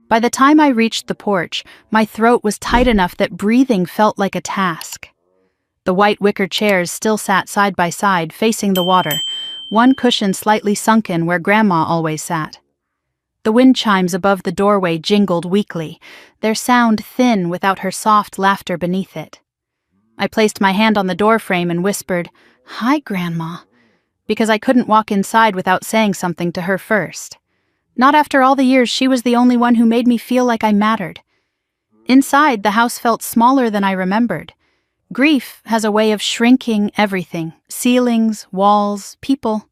By the time I reached the porch, my throat was tight enough that breathing felt like a task. The white wicker chairs still sat side by side, facing the water, one cushion slightly sunken where Grandma always sat. The wind chimes above the doorway jingled weakly, their sound thin without her soft laughter beneath it. I placed my hand on the doorframe and whispered, "Hi, Grandma," because I couldn't walk inside without saying something to her first. Not after all the years she was the only one who made me feel like I mattered. Inside, the house felt smaller than I remembered. Grief has a way of shrinking everything: ceilings, walls, people.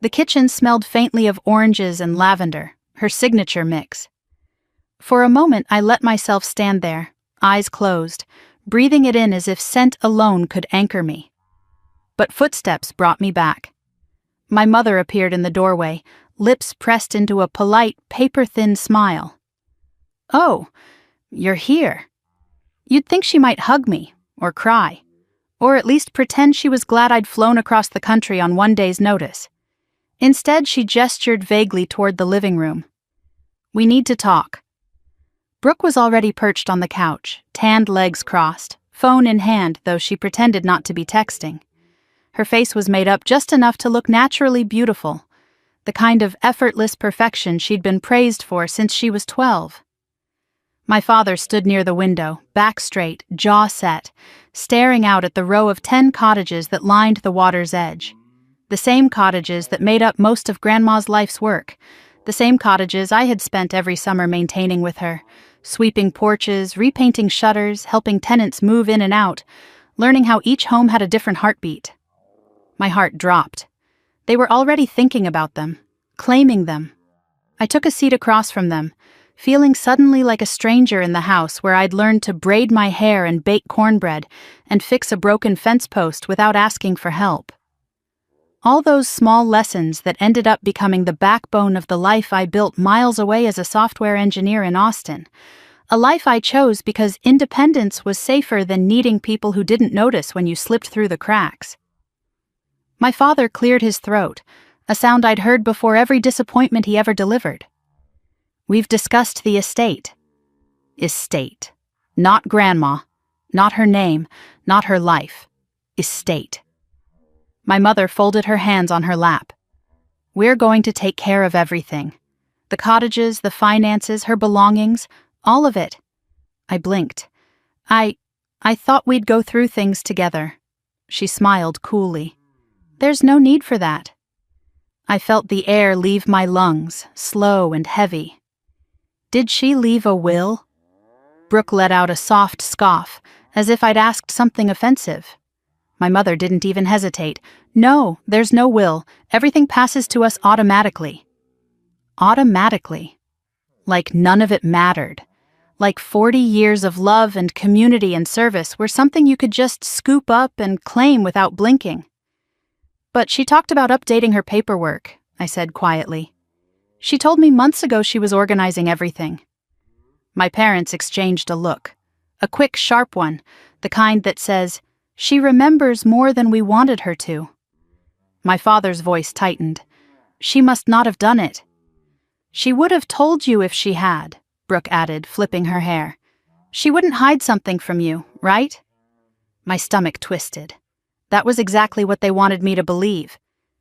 The kitchen smelled faintly of oranges and lavender, her signature mix. For a moment, I let myself stand there, eyes closed, breathing it in as if scent alone could anchor me. But footsteps brought me back. My mother appeared in the doorway, lips pressed into a polite, paper-thin smile. "Oh, you're here." You'd think she might hug me, or cry, or at least pretend she was glad I'd flown across the country on one day's notice. Instead, she gestured vaguely toward the living room. "We need to talk." Brooke was already perched on the couch, tanned legs crossed, phone in hand, though she pretended not to be texting. Her face was made up just enough to look naturally beautiful, the kind of effortless perfection she'd been praised for since she was 12. My father stood near the window, back straight, jaw set, staring out at the row of 10 cottages that lined the water's edge. The same cottages that made up most of Grandma's life's work, the same cottages I had spent every summer maintaining with her, sweeping porches, repainting shutters, helping tenants move in and out, learning how each home had a different heartbeat. My heart dropped. They were already thinking about them, claiming them. I took a seat across from them, feeling suddenly like a stranger in the house where I'd learned to braid my hair and bake cornbread and fix a broken fence post without asking for help. All those small lessons that ended up becoming the backbone of the life I built miles away as a software engineer in Austin. A life I chose because independence was safer than needing people who didn't notice when you slipped through the cracks. My father cleared his throat, a sound I'd heard before every disappointment he ever delivered. "We've discussed the estate." Estate. Not Grandma. Not her name. Not her life. Estate. My mother folded her hands on her lap. "We're going to take care of everything. The cottages, the finances, her belongings, all of it." I blinked. I thought we'd go through things together." She smiled coolly. "There's no need for that." I felt the air leave my lungs, slow and heavy. "Did she leave a will?" Brooke let out a soft scoff, as if I'd asked something offensive. My mother didn't even hesitate. "No, there's no will. Everything passes to us automatically." Automatically. Like none of it mattered. Like 40 years of love and community and service were something you could just scoop up and claim without blinking. "But she talked about updating her paperwork," I said quietly. "She told me months ago she was organizing everything." My parents exchanged a look. A quick, sharp one, the kind that says, "She remembers more than we wanted her to." My father's voice tightened. "She must not have done it." "She would have told you if she had," Brooke added, flipping her hair. "She wouldn't hide something from you, right?" My stomach twisted. That was exactly what they wanted me to believe.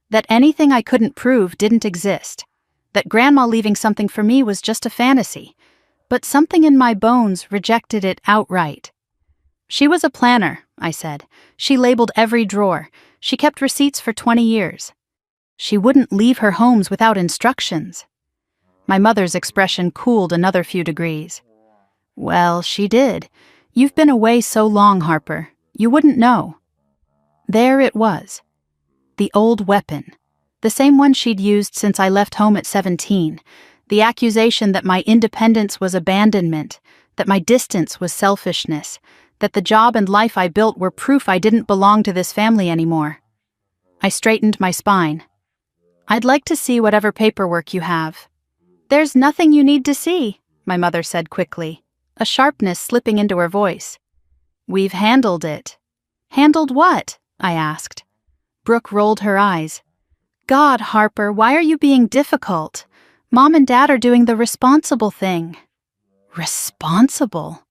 That anything I couldn't prove didn't exist. That Grandma leaving something for me was just a fantasy. But something in my bones rejected it outright. "She was a planner," I said. "She labeled every drawer. She kept receipts for 20 years. She wouldn't leave her homes without instructions." My mother's expression cooled another few degrees. "Well, she did. You've been away so long, Harper. You wouldn't know." There it was. The old weapon. The same one she'd used since I left home at 17. The accusation that my independence was abandonment, that my distance was selfishness, that the job and life I built were proof I didn't belong to this family anymore. I straightened my spine. "I'd like to see whatever paperwork you have." "There's nothing you need to see," my mother said quickly, a sharpness slipping into her voice. "We've handled it." "Handled what?" I asked. Brooke rolled her eyes. "God, Harper, why are you being difficult? Mom and Dad are doing the responsible thing." Responsible?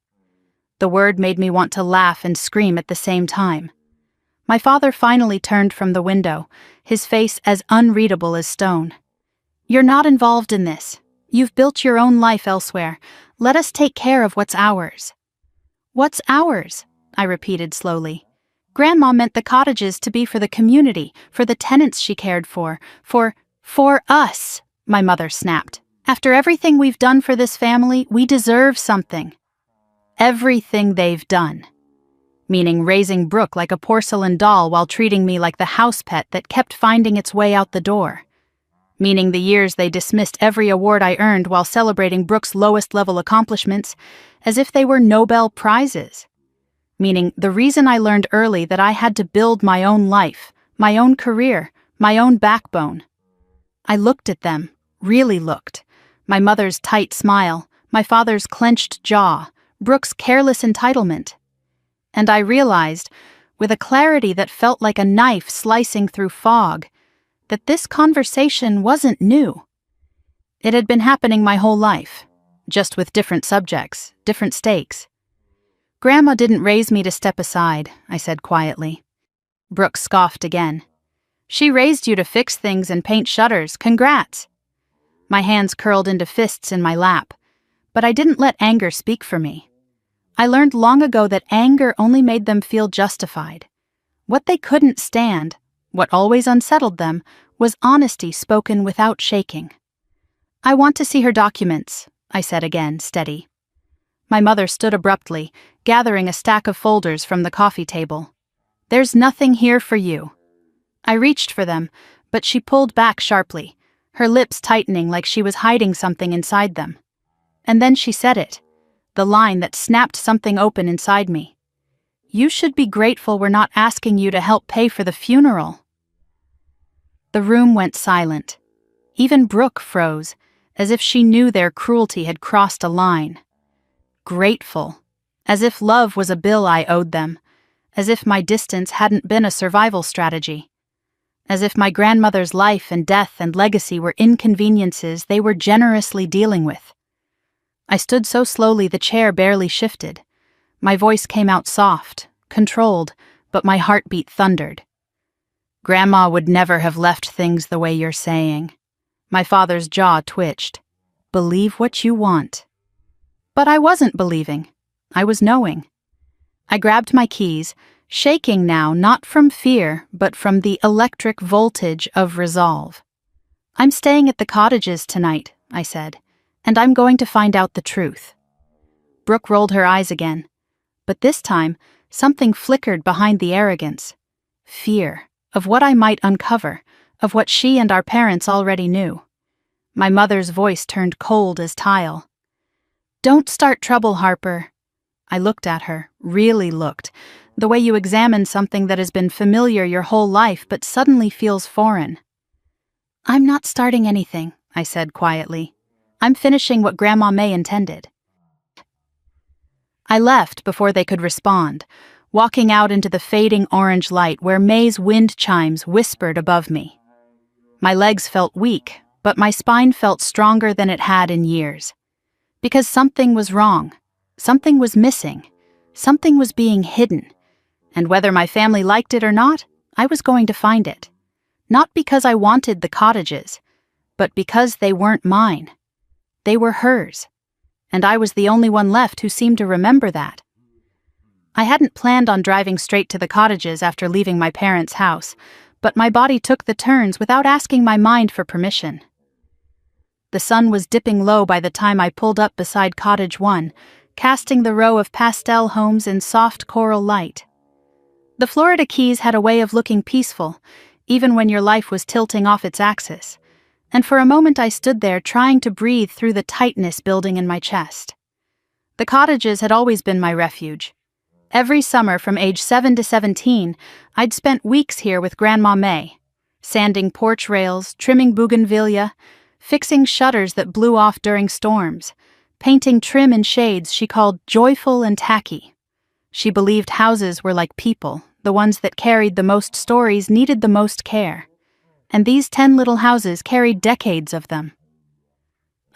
The word made me want to laugh and scream at the same time. My father finally turned from the window, his face as unreadable as stone. You're not involved in this. You've built your own life elsewhere. Let us take care of what's ours. What's ours? I repeated slowly. Grandma meant the cottages to be for the community, for the tenants she cared for us, my mother snapped. After everything we've done for this family, we deserve something. Everything they've done. Meaning raising Brooke like a porcelain doll while treating me like the house pet that kept finding its way out the door. Meaning the years they dismissed every award I earned while celebrating Brooke's lowest level accomplishments as if they were Nobel Prizes. Meaning the reason I learned early that I had to build my own life, my own career, my own backbone. I looked at them, really looked. My mother's tight smile, my father's clenched jaw, Brooke's careless entitlement. And I realized, with a clarity that felt like a knife slicing through fog, that this conversation wasn't new. It had been happening my whole life, just with different subjects, different stakes. Grandma didn't raise me to step aside, I said quietly. Brooke scoffed again. She raised you to fix things and paint shutters, congrats. My hands curled into fists in my lap, but I didn't let anger speak for me. I learned long ago that anger only made them feel justified. What they couldn't stand, what always unsettled them, was honesty spoken without shaking. I want to see her documents, I said again, steady. My mother stood abruptly, gathering a stack of folders from the coffee table. There's nothing here for you. I reached for them, but she pulled back sharply, her lips tightening like she was hiding something inside them. And then she said it, the line that snapped something open inside me. You should be grateful we're not asking you to help pay for the funeral. The room went silent. Even Brooke froze, as if she knew their cruelty had crossed a line. Grateful, as if love was a bill I owed them, as if my distance hadn't been a survival strategy, as if my grandmother's life and death and legacy were inconveniences they were generously dealing with. I stood so slowly the chair barely shifted. My voice came out soft, controlled, but my heartbeat thundered. Grandma would never have left things the way you're saying. My father's jaw twitched. Believe what you want. But I wasn't believing. I was knowing. I grabbed my keys, shaking now not from fear, but from the electric voltage of resolve. I'm staying at the cottages tonight, I said, and I'm going to find out the truth. Brooke rolled her eyes again, but this time something flickered behind the arrogance. Fear of what I might uncover, of what she and our parents already knew. My mother's voice turned cold as tile. Don't start trouble, Harper. I looked at her, really looked, the way you examine something that has been familiar your whole life but suddenly feels foreign. I'm not starting anything, I said quietly. I'm finishing what Grandma May intended. I left before they could respond, walking out into the fading orange light where May's wind chimes whispered above me. My legs felt weak, but my spine felt stronger than it had in years. Because something was wrong, something was missing, something was being hidden, and whether my family liked it or not, I was going to find it. Not because I wanted the cottages, but because they weren't mine. They were hers, and I was the only one left who seemed to remember that. I hadn't planned on driving straight to the cottages after leaving my parents' house, but my body took the turns without asking my mind for permission. The sun was dipping low by the time I pulled up beside Cottage 1, casting the row of pastel homes in soft coral light. The Florida Keys had a way of looking peaceful, even when your life was tilting off its axis, and for a moment I stood there trying to breathe through the tightness building in my chest. The cottages had always been my refuge. Every summer from age 7 to 17, I'd spent weeks here with Grandma May, sanding porch rails, trimming bougainvillea, fixing shutters that blew off during storms, painting trim in shades she called joyful and tacky. She believed houses were like people, the ones that carried the most stories needed the most care. And these 10 little houses carried decades of them.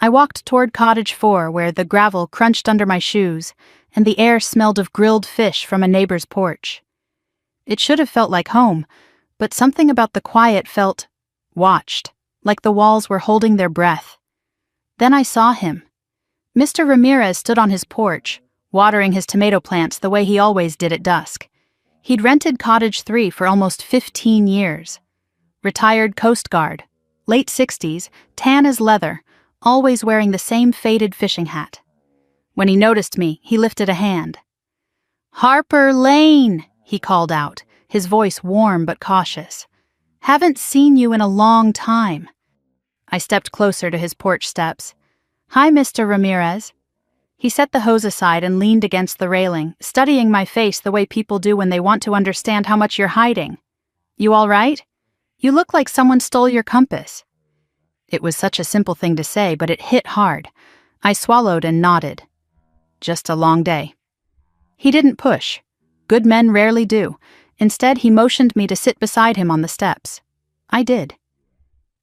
I walked toward cottage 4, where the gravel crunched under my shoes, and the air smelled of grilled fish from a neighbor's porch. It should have felt like home, but something about the quiet felt watched, like the walls were holding their breath. Then I saw him. Mr. Ramirez stood on his porch, watering his tomato plants the way he always did at dusk. He'd rented cottage 3 for almost 15 years. Retired Coast Guard, late 60s, tan as leather, always wearing the same faded fishing hat. When he noticed me, he lifted a hand. "Harper Lane," he called out, his voice warm but cautious. "Haven't seen you in a long time." I stepped closer to his porch steps. "Hi, Mr. Ramirez." He set the hose aside and leaned against the railing, studying my face the way people do when they want to understand how much you're hiding. "You all right? You look like someone stole your compass." It was such a simple thing to say, but it hit hard. I swallowed and nodded. "Just a long day." He didn't push. Good men rarely do. Instead, he motioned me to sit beside him on the steps. I did.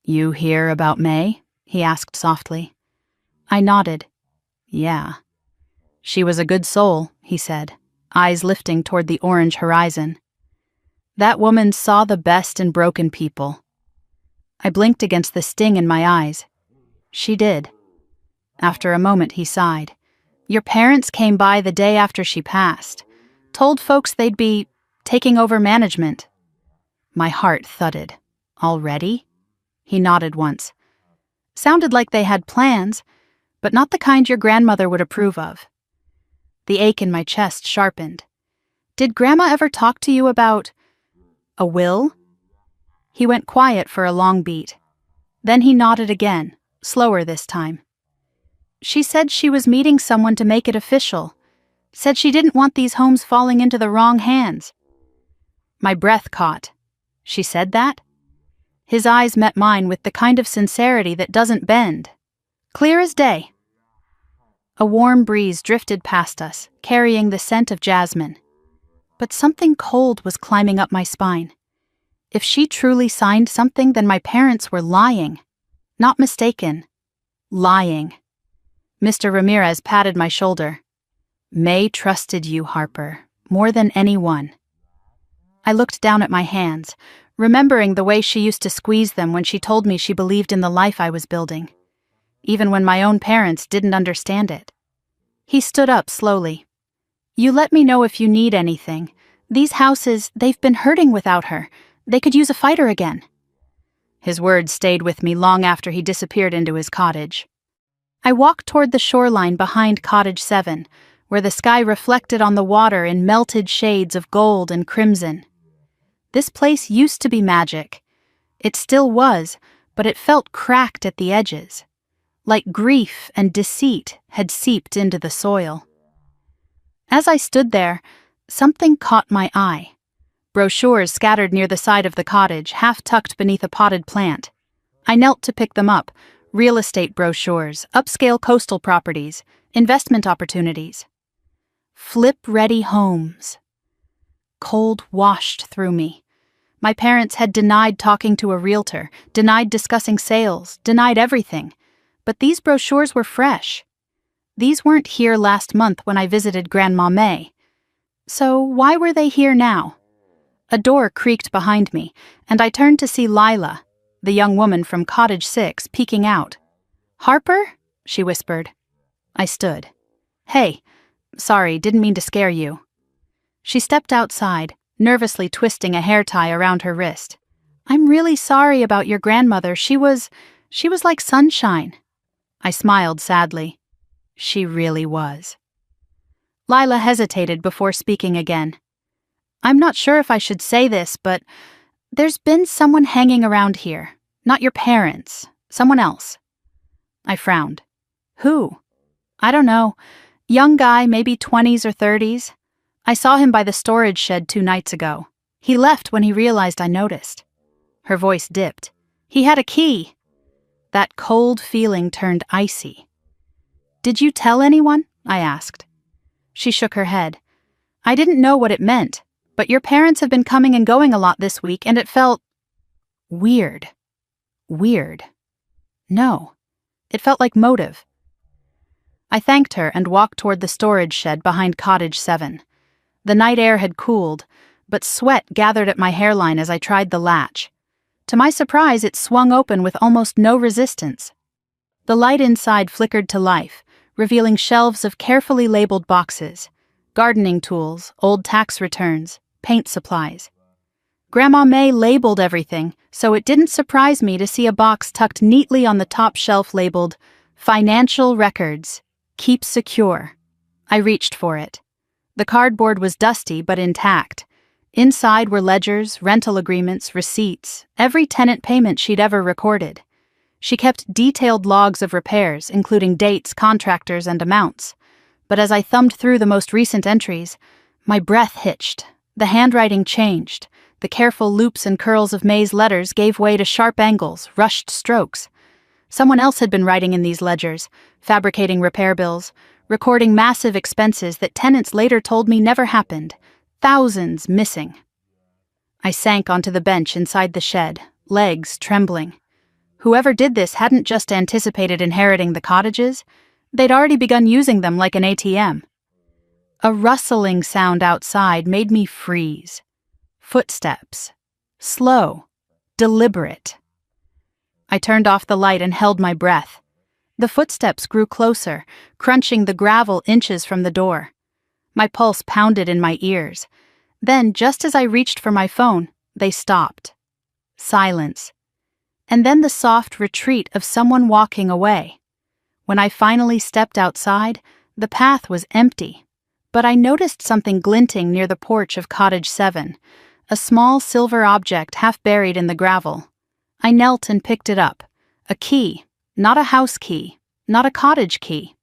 "You hear about May?" he asked softly. I nodded. "Yeah." "She was a good soul," he said, eyes lifting toward the orange horizon. "That woman saw the best in broken people." I blinked against the sting in my eyes. "She did." After a moment, he sighed. "Your parents came by the day after she passed. Told folks they'd be taking over management." My heart thudded. "Already?" He nodded once. "Sounded like they had plans, but not the kind your grandmother would approve of." The ache in my chest sharpened. "Did Grandma ever talk to you about a will?" He went quiet for a long beat. Then he nodded again, slower this time. "She said she was meeting someone to make it official. Said she didn't want these homes falling into the wrong hands." My breath caught. "She said that?" His eyes met mine with the kind of sincerity that doesn't bend. Clear as day. A warm breeze drifted past us, carrying the scent of jasmine. But something cold was climbing up my spine. If she truly signed something, then my parents were lying. Not mistaken. Lying. Mr. Ramirez patted my shoulder. "May trusted you, Harper, more than anyone." I looked down at my hands, remembering the way she used to squeeze them when she told me she believed in the life I was building, even when my own parents didn't understand it. He stood up slowly. "You let me know if you need anything. These houses, they've been hurting without her. They could use a fighter again." His words stayed with me long after he disappeared into his cottage. I walked toward the shoreline behind Cottage 7, where the sky reflected on the water in melted shades of gold and crimson. This place used to be magic. It still was, but it felt cracked at the edges, like grief and deceit had seeped into the soil. As I stood there, something caught my eye. Brochures scattered near the side of the cottage, half tucked beneath a potted plant. I knelt to pick them up. Real estate brochures, upscale coastal properties, investment opportunities. Flip-ready homes. Cold washed through me. My parents had denied talking to a realtor, denied discussing sales, denied everything. But these brochures were fresh. These weren't here last month when I visited Grandma May. So why were they here now? A door creaked behind me, and I turned to see Lila, the young woman from Cottage 6, peeking out. "Harper?" she whispered. I stood. "Hey, sorry, didn't mean to scare you." She stepped outside, nervously twisting a hair tie around her wrist. "I'm really sorry about your grandmother. She was like sunshine." I smiled sadly. She really was. Lila hesitated before speaking again. "I'm not sure if I should say this, but there's been someone hanging around here. Not your parents. Someone else." I frowned. "Who?" "I don't know. Young guy, maybe 20s or 30s. I saw him by the storage shed 2 nights ago. He left when he realized I noticed." Her voice dipped. "He had a key." That cold feeling turned icy. "Did you tell anyone?" I asked. She shook her head. "I didn't know what it meant, but your parents have been coming and going a lot this week, and it felt weird. Weird. No, It felt like motive. I thanked her and walked toward the storage shed behind Cottage 7. The night air had cooled, but sweat gathered at my hairline as I tried the latch. To my surprise, it swung open with almost no resistance. The light inside flickered to life, revealing shelves of carefully labeled boxes, gardening tools, old tax returns, paint supplies. Grandma May labeled everything, so it didn't surprise me to see a box tucked neatly on the top shelf labeled, "Financial Records. Keep secure." I reached for it. The cardboard was dusty but intact. Inside were ledgers, rental agreements, receipts, every tenant payment she'd ever recorded. She kept detailed logs of repairs, including dates, contractors, and amounts. But as I thumbed through the most recent entries, my breath hitched. The handwriting changed. The careful loops and curls of May's letters gave way to sharp angles, rushed strokes. Someone else had been writing in these ledgers, fabricating repair bills, recording massive expenses that tenants later told me never happened. Thousands missing. I sank onto the bench inside the shed, legs trembling. Whoever did this hadn't just anticipated inheriting the cottages, they'd already begun using them like an ATM. A rustling sound outside made me freeze. Footsteps. Slow. Deliberate. I turned off the light and held my breath. The footsteps grew closer, crunching the gravel inches from the door. My pulse pounded in my ears. Then, just as I reached for my phone, they stopped. Silence. And then the soft retreat of someone walking away. When I finally stepped outside, the path was empty. But I noticed something glinting near the porch of Cottage 7, a small silver object half buried in the gravel. I knelt and picked it up. A key, not a house key, not a cottage key.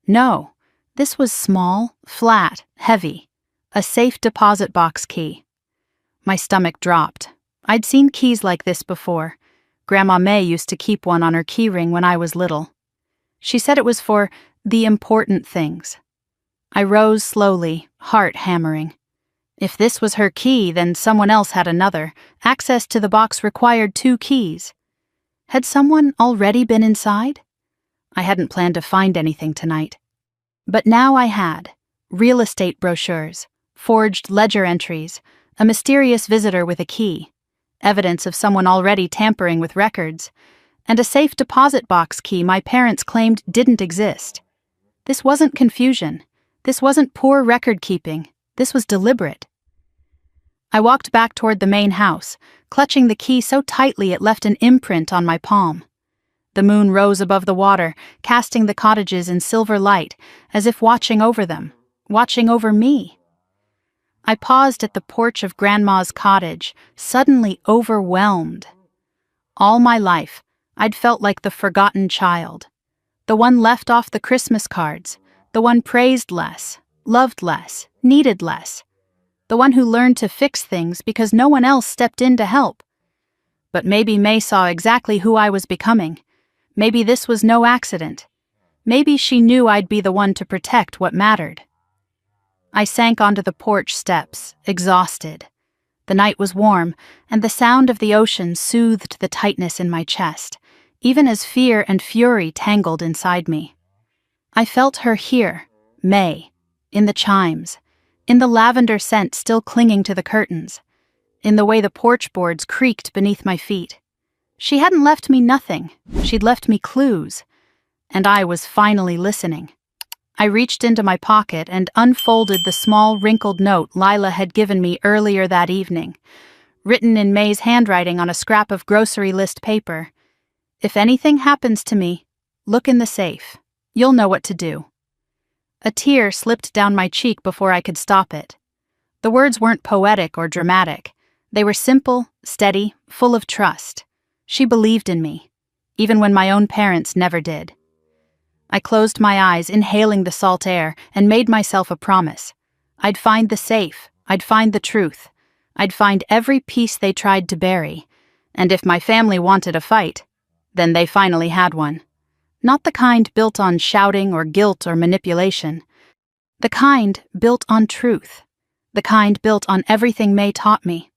No, this was small, flat, heavy. A safe deposit box key. My stomach dropped. I'd seen keys like this before. Grandma May used to keep one on her key ring when I was little. She said it was for the important things. I rose slowly, heart hammering. If this was her key, then someone else had another. Access to the box required 2 keys. Had someone already been inside? I hadn't planned to find anything tonight. But now I had. Real estate brochures, forged ledger entries, a mysterious visitor with a key, evidence of someone already tampering with records, and a safe deposit box key my parents claimed didn't exist. This wasn't confusion. This wasn't poor record-keeping. This was deliberate. I walked back toward the main house, clutching the key so tightly it left an imprint on my palm. The moon rose above the water, casting the cottages in silver light, as if watching over them, watching over me. I paused at the porch of Grandma's cottage, suddenly overwhelmed. All my life, I'd felt like the forgotten child, the one left off the Christmas cards, the one praised less, loved less, needed less, the one who learned to fix things because no one else stepped in to help. But maybe May saw exactly who I was becoming. Maybe this was no accident. Maybe she knew I'd be the one to protect what mattered. I sank onto the porch steps, exhausted. The night was warm, and the sound of the ocean soothed the tightness in my chest, even as fear and fury tangled inside me. I felt her here, May, in the chimes, in the lavender scent still clinging to the curtains, in the way the porch boards creaked beneath my feet. She hadn't left me nothing, she'd left me clues, and I was finally listening. I reached into my pocket and unfolded the small wrinkled note Lila had given me earlier that evening, written in May's handwriting on a scrap of grocery list paper. "If anything happens to me, look in the safe. You'll know what to do." A tear slipped down my cheek before I could stop it. The words weren't poetic or dramatic. They were simple, steady, full of trust. She believed in me, even when my own parents never did. I closed my eyes, inhaling the salt air, and made myself a promise. I'd find the safe, I'd find the truth, I'd find every piece they tried to bury, and if my family wanted a fight, then they finally had one. Not the kind built on shouting or guilt or manipulation. The kind built on truth. The kind built on everything May taught me.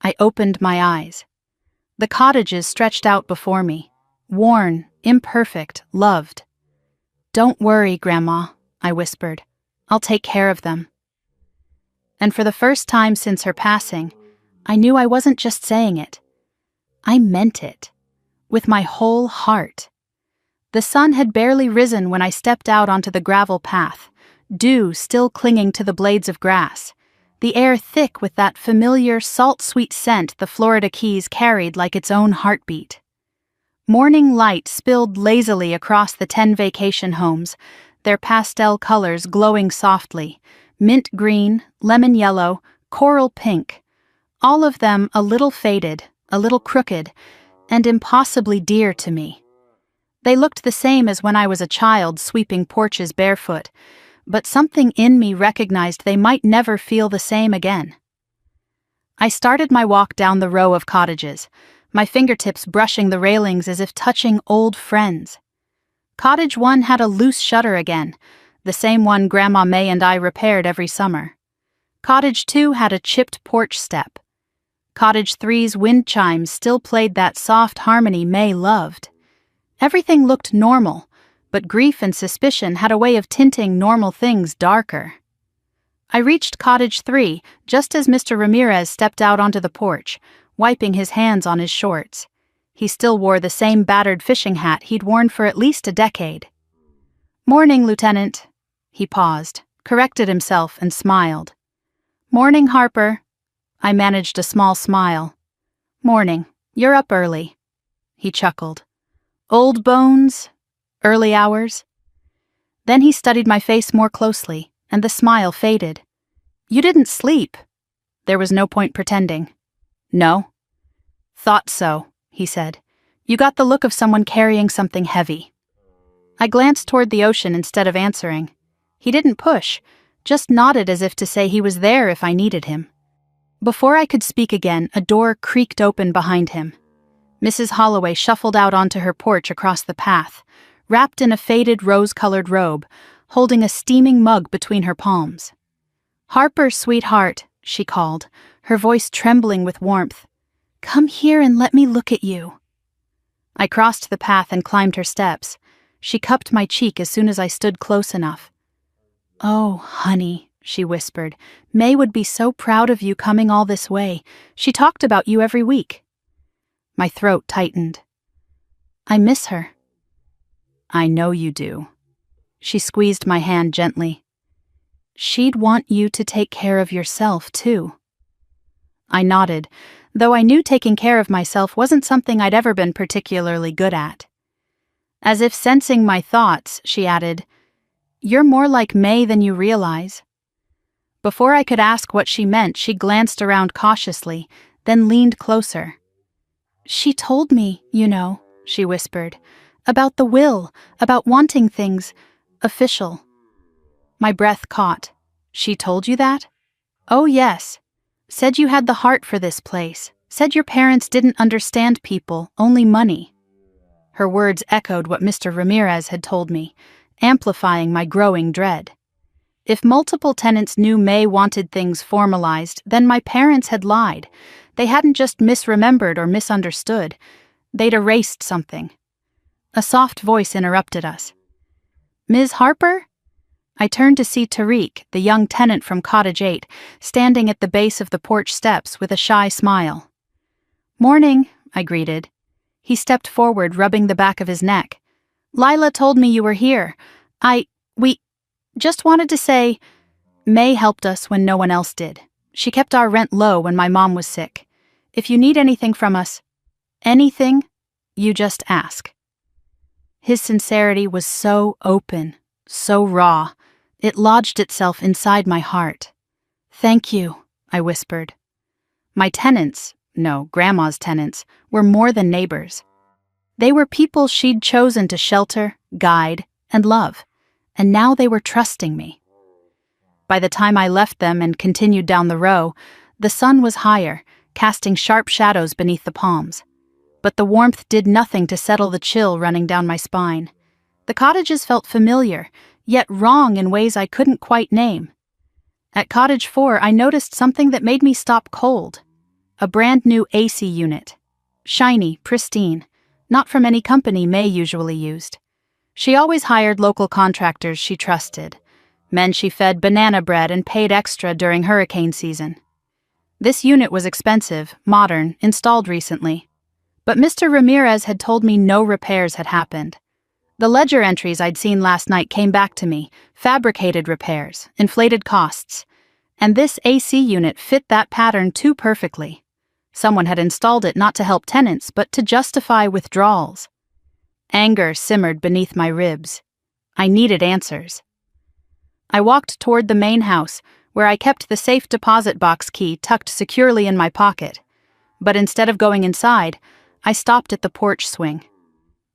I opened my eyes. The cottages stretched out before me, worn, imperfect, loved. "Don't worry, Grandma," I whispered. "I'll take care of them." And for the first time since her passing, I knew I wasn't just saying it. I meant it. With my whole heart. The sun had barely risen when I stepped out onto the gravel path, dew still clinging to the blades of grass, the air thick with that familiar salt-sweet scent the Florida Keys carried like its own heartbeat. Morning light spilled lazily across the 10 vacation homes, their pastel colors glowing softly, mint green, lemon yellow, coral pink, all of them a little faded, a little crooked, and impossibly dear to me. They looked the same as when I was a child sweeping porches barefoot, but something in me recognized they might never feel the same again. I started my walk down the row of cottages, my fingertips brushing the railings as if touching old friends. Cottage 1 had a loose shutter again, the same one Grandma May and I repaired every summer. Cottage 2 had a chipped porch step. Cottage 3's wind chimes still played that soft harmony May loved. Everything looked normal, but grief and suspicion had a way of tinting normal things darker. I reached Cottage 3 just as Mr. Ramirez stepped out onto the porch, wiping his hands on his shorts. He still wore the same battered fishing hat he'd worn for at least a decade. "Morning, Lieutenant." He paused, corrected himself, and smiled. "Morning, Harper." I managed a small smile. "Morning. You're up early." He chuckled. "Old bones? Early hours?" Then he studied my face more closely, and the smile faded. "You didn't sleep." There was no point pretending. "No." "Thought so," he said. "You got the look of someone carrying something heavy." I glanced toward the ocean instead of answering. He didn't push, just nodded as if to say he was there if I needed him. Before I could speak again, a door creaked open behind him. Mrs. Holloway shuffled out onto her porch across the path, wrapped in a faded rose-colored robe, holding a steaming mug between her palms. "Harper, sweetheart," she called, her voice trembling with warmth. "Come here and let me look at you." I crossed the path and climbed her steps. She cupped my cheek as soon as I stood close enough. "Oh, honey," she whispered, "May would be so proud of you coming all this way. She talked about you every week." My throat tightened. "I miss her." "I know you do." She squeezed my hand gently. "She'd want you to take care of yourself, too." I nodded, though I knew taking care of myself wasn't something I'd ever been particularly good at. As if sensing my thoughts, she added, "You're more like May than you realize." Before I could ask what she meant, she glanced around cautiously, then leaned closer. "She told me, you know," she whispered, "about the will, about wanting things official." My breath caught. "She told you that?" "Oh, yes. Said you had the heart for this place. Said your parents didn't understand people, only money." Her words echoed what Mr. Ramirez had told me, amplifying my growing dread. If multiple tenants knew May wanted things formalized, then my parents had lied. They hadn't just misremembered or misunderstood. They'd erased something. A soft voice interrupted us. "Ms. Harper?" I turned to see Tariq, the young tenant from Cottage 8, standing at the base of the porch steps with a shy smile. "Morning," I greeted. He stepped forward, rubbing the back of his neck. "Lila told me you were here. We just wanted to say, May helped us when no one else did. She kept our rent low when my mom was sick. If you need anything from us, anything, you just ask." His sincerity was so open, so raw. It lodged itself inside my heart. "Thank you," I whispered. My tenants, no, Grandma's tenants, were more than neighbors. They were people she'd chosen to shelter, guide, and love, and now they were trusting me. By the time I left them and continued down the row, the sun was higher, casting sharp shadows beneath the palms. But the warmth did nothing to settle the chill running down my spine. The cottages felt familiar, yet wrong in ways I couldn't quite name. At Cottage 4, I noticed something that made me stop cold. A brand new AC unit. Shiny, pristine. not from any company May usually used. She always hired local contractors she trusted, men she fed banana bread and paid extra during hurricane season. This unit was expensive, modern, installed recently. But Mr. Ramirez had told me no repairs had happened. The ledger entries I'd seen last night came back to me, fabricated repairs, inflated costs. And this AC unit fit that pattern too perfectly. Someone had installed it not to help tenants, but to justify withdrawals. Anger simmered beneath my ribs. I needed answers. I walked toward the main house, where I kept the safe deposit box key tucked securely in my pocket. But instead of going inside, I stopped at the porch swing.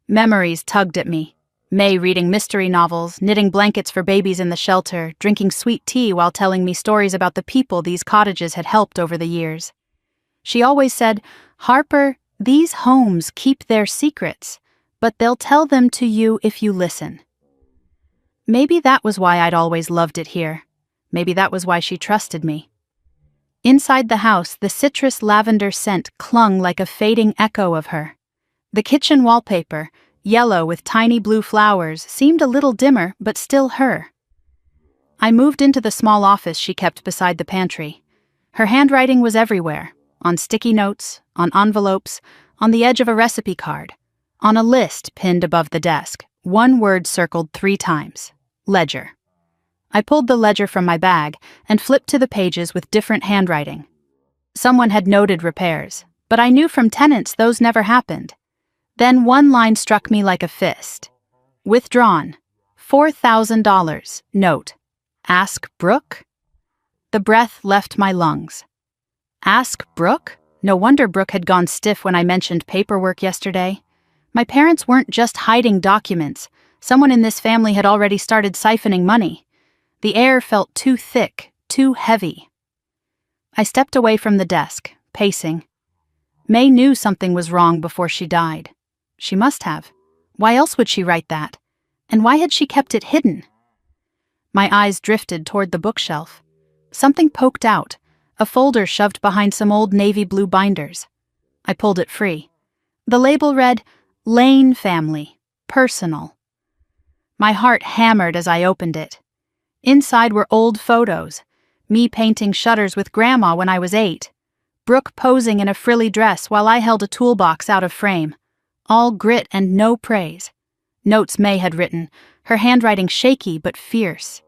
Memories tugged at me. May reading mystery novels, knitting blankets for babies in the shelter, drinking sweet tea while telling me stories about the people these cottages had helped over the years. She always said, "Harper, these homes keep their secrets, but they'll tell them to you if you listen." Maybe that was why I'd always loved it here. Maybe that was why she trusted me. Inside the house, the citrus lavender scent clung like a fading echo of her. The kitchen wallpaper, yellow with tiny blue flowers, seemed a little dimmer, but still her. I moved into the small office she kept beside the pantry. Her handwriting was everywhere, on sticky notes, on envelopes, on the edge of a recipe card, on a list pinned above the desk, one word circled 3 times: ledger. I pulled the ledger from my bag and flipped to the pages with different handwriting. Someone had noted repairs, but I knew from tenants those never happened. Then one line struck me like a fist. Withdrawn. $4,000. Note. Ask Brooke? The breath left my lungs. Ask Brooke? No wonder Brooke had gone stiff when I mentioned paperwork yesterday. My parents weren't just hiding documents. Someone in this family had already started siphoning money. The air felt too thick, too heavy. I stepped away from the desk, pacing. May knew something was wrong before she died. She must have. Why else would she write that? And why had she kept it hidden? My eyes drifted toward the bookshelf. Something poked out, a folder shoved behind some old navy blue binders. I pulled it free. The label read, Lane Family, Personal. My heart hammered as I opened it. Inside were old photos, me painting shutters with Grandma when I was 8, Brooke posing in a frilly dress while I held a toolbox out of frame. All grit and no praise. Notes May had written, her handwriting shaky but fierce.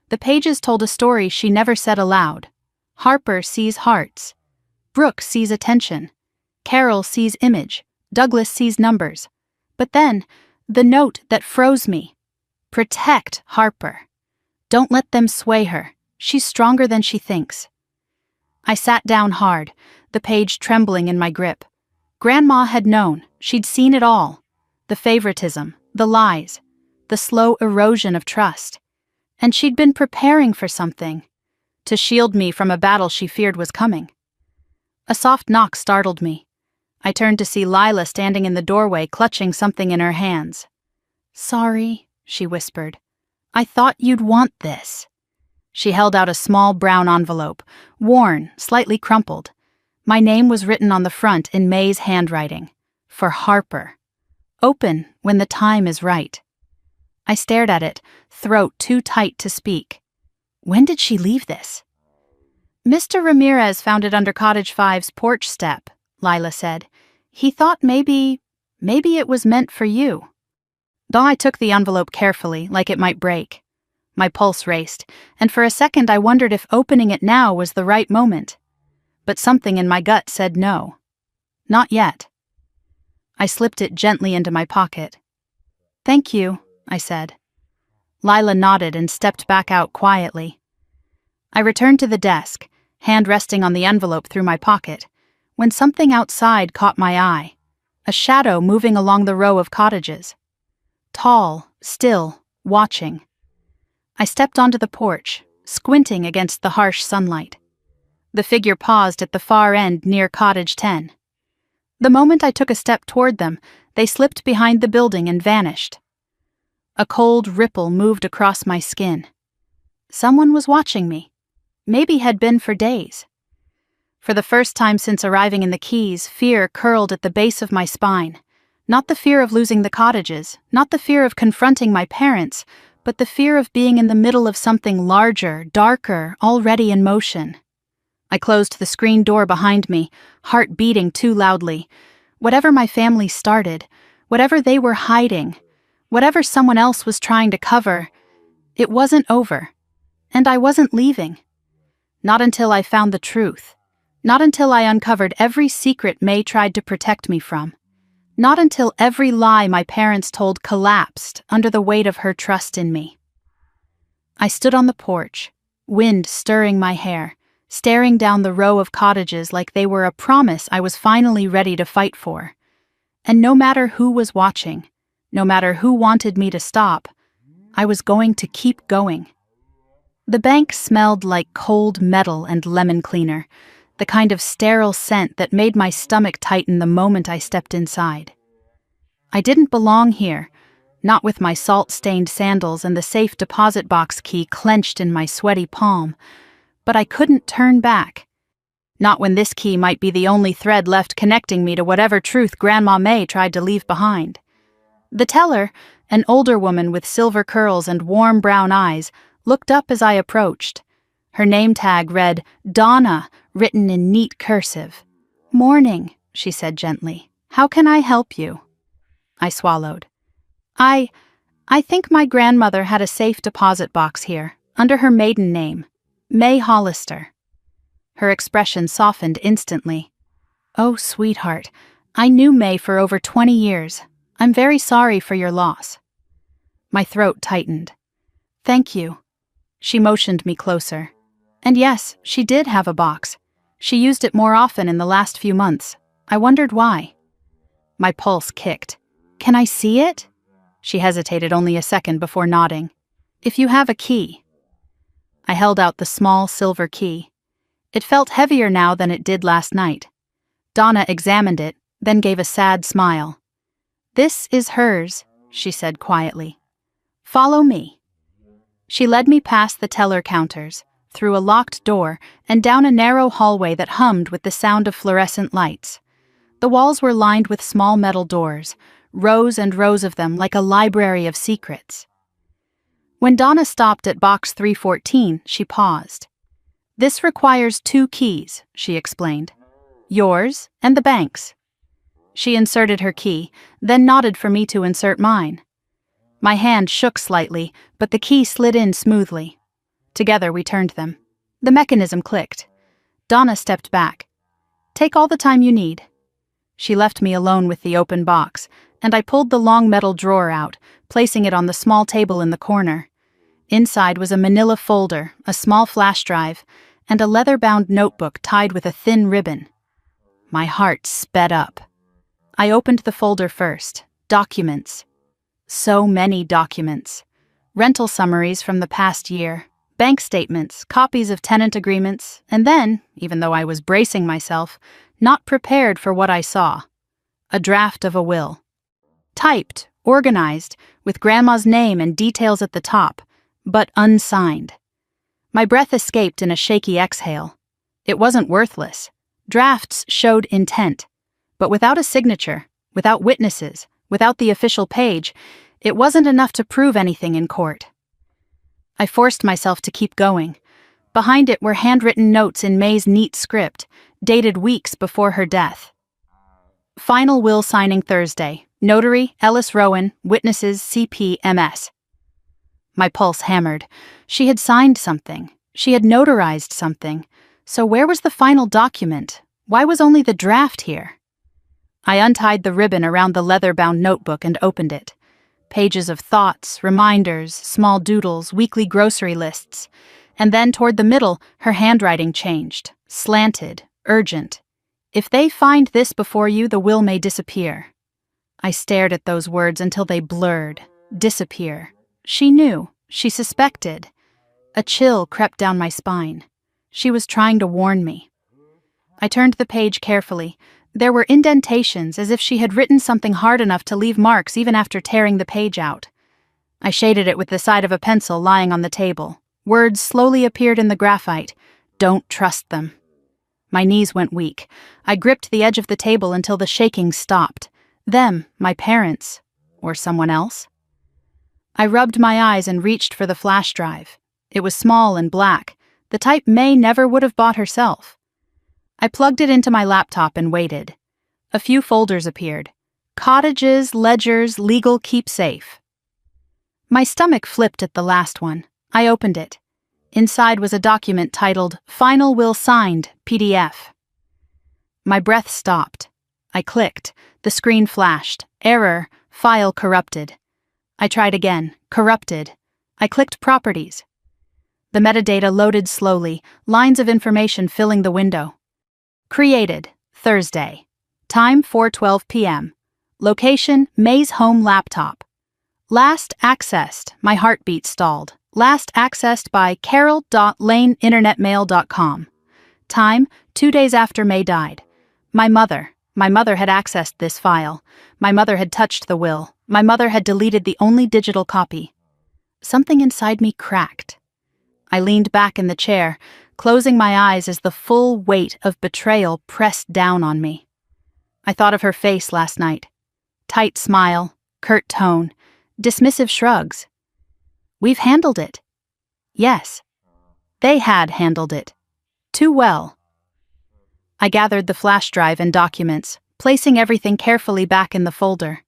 The pages told a story she never said aloud. Harper sees hearts. Brooke sees attention. Carol sees image. Douglas sees numbers. But then, the note that froze me. Protect Harper. Don't let them sway her. She's stronger than she thinks. I sat down hard, the page trembling in my grip. Grandma had known. She'd seen it all. The favoritism, the lies, the slow erosion of trust. And she'd been preparing for something, to shield me from a battle she feared was coming. A soft knock startled me. I turned to see Lila standing in the doorway, clutching something in her hands. "Sorry," she whispered. "I thought you'd want this." She held out a small brown envelope, worn, slightly crumpled. My name was written on the front in May's handwriting. For Harper. Open when the time is right. I stared at it, throat too tight to speak. When did she leave this? "Mr. Ramirez found it under Cottage 5's porch step," Lila said. "He thought maybe it was meant for you." Though I took the envelope carefully, like it might break. My pulse raced, and for a second I wondered if opening it now was the right moment. But something in my gut said no. Not yet. I slipped it gently into my pocket. "Thank you," I said. Lila nodded and stepped back out quietly. I returned to the desk, hand resting on the envelope through my pocket, when something outside caught my eye. A shadow moving along the row of cottages. Tall, still, watching. I stepped onto the porch, squinting against the harsh sunlight. The figure paused at the far end near Cottage 10. The moment I took a step toward them, they slipped behind the building and vanished. A cold ripple moved across my skin. Someone was watching me. Maybe had been for days. For the first time since arriving in the Keys, fear curled at the base of my spine. Not the fear of losing the cottages, not the fear of confronting my parents, but the fear of being in the middle of something larger, darker, already in motion. I closed the screen door behind me, heart beating too loudly. Whatever my family started, whatever they were hiding, whatever someone else was trying to cover, it wasn't over. And I wasn't leaving. Not until I found the truth. Not until I uncovered every secret May tried to protect me from. Not until every lie my parents told collapsed under the weight of her trust in me. I stood on the porch, wind stirring my hair, staring down the row of cottages like they were a promise I was finally ready to fight for. And no matter who was watching, no matter who wanted me to stop, I was going to keep going. The bank smelled like cold metal and lemon cleaner, the kind of sterile scent that made my stomach tighten the moment I stepped inside. I didn't belong here, not with my salt-stained sandals and the safe deposit box key clenched in my sweaty palm, but I couldn't turn back. Not when this key might be the only thread left connecting me to whatever truth Grandma May tried to leave behind. The teller, an older woman with silver curls and warm brown eyes, looked up as I approached. Her name tag read, Donna, written in neat cursive. "Morning," she said gently. "How can I help you?" I swallowed. I think my grandmother had a safe deposit box here, under her maiden name, May Hollister. Her expression softened instantly. "Oh, sweetheart, I knew May for over 20 years. I'm very sorry for your loss." My throat tightened. "Thank you." She motioned me closer. And yes, she did have a box. She used it more often in the last few months. I wondered why. My pulse kicked. "Can I see it?" She hesitated only a second before nodding. "If you have a key." I held out the small silver key. It felt heavier now than it did last night. Donna examined it, then gave a sad smile. "This is hers," she said quietly. "Follow me." She led me past the teller counters, through a locked door, and down a narrow hallway that hummed with the sound of fluorescent lights. The walls were lined with small metal doors, rows and rows of them like a library of secrets. When Donna stopped at box 314, she paused. "This requires 2 keys," she explained. "Yours and the bank's." She inserted her key, then nodded for me to insert mine. My hand shook slightly, but the key slid in smoothly. Together we turned them. The mechanism clicked. Donna stepped back. "Take all the time you need." She left me alone with the open box, and I pulled the long metal drawer out, placing it on the small table in the corner. Inside was a manila folder, a small flash drive, and a leather-bound notebook tied with a thin ribbon. My heart sped up. I opened the folder first. Documents. So many documents. Rental summaries from the past year, bank statements, copies of tenant agreements, and then, even though I was bracing myself, not prepared for what I saw, a draft of a will. Typed, organized, with Grandma's name and details at the top, but unsigned. My breath escaped in a shaky exhale. It wasn't worthless. Drafts showed intent. But without a signature, without witnesses, without the official page, it wasn't enough to prove anything in court. I forced myself to keep going. Behind it were handwritten notes in May's neat script, dated weeks before her death. Final will signing Thursday. Notary, Ellis Rowan, witnesses, CP/MS. My pulse hammered. She had signed something. She had notarized something. So where was the final document? Why was only the draft here? I untied the ribbon around the leather-bound notebook and opened it. Pages of thoughts, reminders, small doodles, weekly grocery lists. And then toward the middle, her handwriting changed. Slanted, urgent. "If they find this before you, the will may disappear." I stared at those words until they blurred. Disappear. She knew. She suspected. A chill crept down my spine. She was trying to warn me. I turned the page carefully. There were indentations, as if she had written something hard enough to leave marks even after tearing the page out. I shaded it with the side of a pencil lying on the table. Words slowly appeared in the graphite. "Don't trust them." My knees went weak. I gripped the edge of the table until the shaking stopped. Them, my parents, or someone else? I rubbed my eyes and reached for the flash drive. It was small and black, the type May never would have bought herself. I plugged it into my laptop and waited. A few folders appeared. Cottages, ledgers, legal keepsafe. My stomach flipped at the last one. I opened it. Inside was a document titled Final Will Signed, PDF. My breath stopped. I clicked. The screen flashed. Error, file corrupted. I tried again. Corrupted. I clicked Properties. The metadata loaded slowly, lines of information filling the window. Created, Thursday. Time 4:12 p.m. Location, May's home laptop. Last accessed, my heartbeat stalled. Last accessed by carol.laneinternetmail.com. Time, 2 days after May died. My mother had accessed this file. My mother had touched the will. My mother had deleted the only digital copy. Something inside me cracked. I leaned back in the chair, closing my eyes as the full weight of betrayal pressed down on me. I thought of her face last night. Tight smile, curt tone, dismissive shrugs. We've handled it. Yes, they had handled it. Too well. I gathered the flash drive and documents, placing everything carefully back in the folder.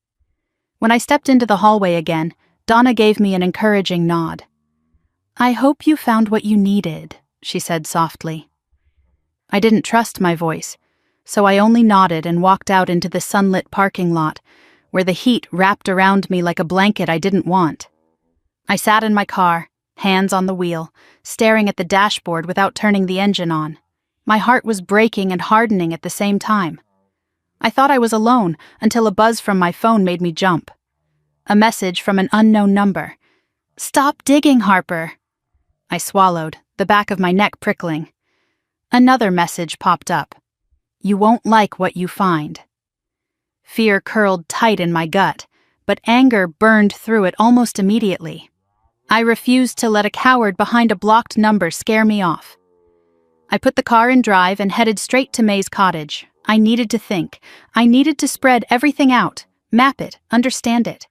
When I stepped into the hallway again, Donna gave me an encouraging nod. I hope you found what you needed, she said softly. I didn't trust my voice, so I only nodded and walked out into the sunlit parking lot, where the heat wrapped around me like a blanket I didn't want. I sat in my car, hands on the wheel, staring at the dashboard without turning the engine on. My heart was breaking and hardening at the same time. I thought I was alone until a buzz from my phone made me jump. A message from an unknown number. Stop digging, Harper. I swallowed, the back of my neck prickling. Another message popped up. You won't like what you find. Fear curled tight in my gut, but anger burned through it almost immediately. I refused to let a coward behind a blocked number scare me off. I put the car in drive and headed straight to May's cottage. I needed to think. I needed to spread everything out, map it, understand it.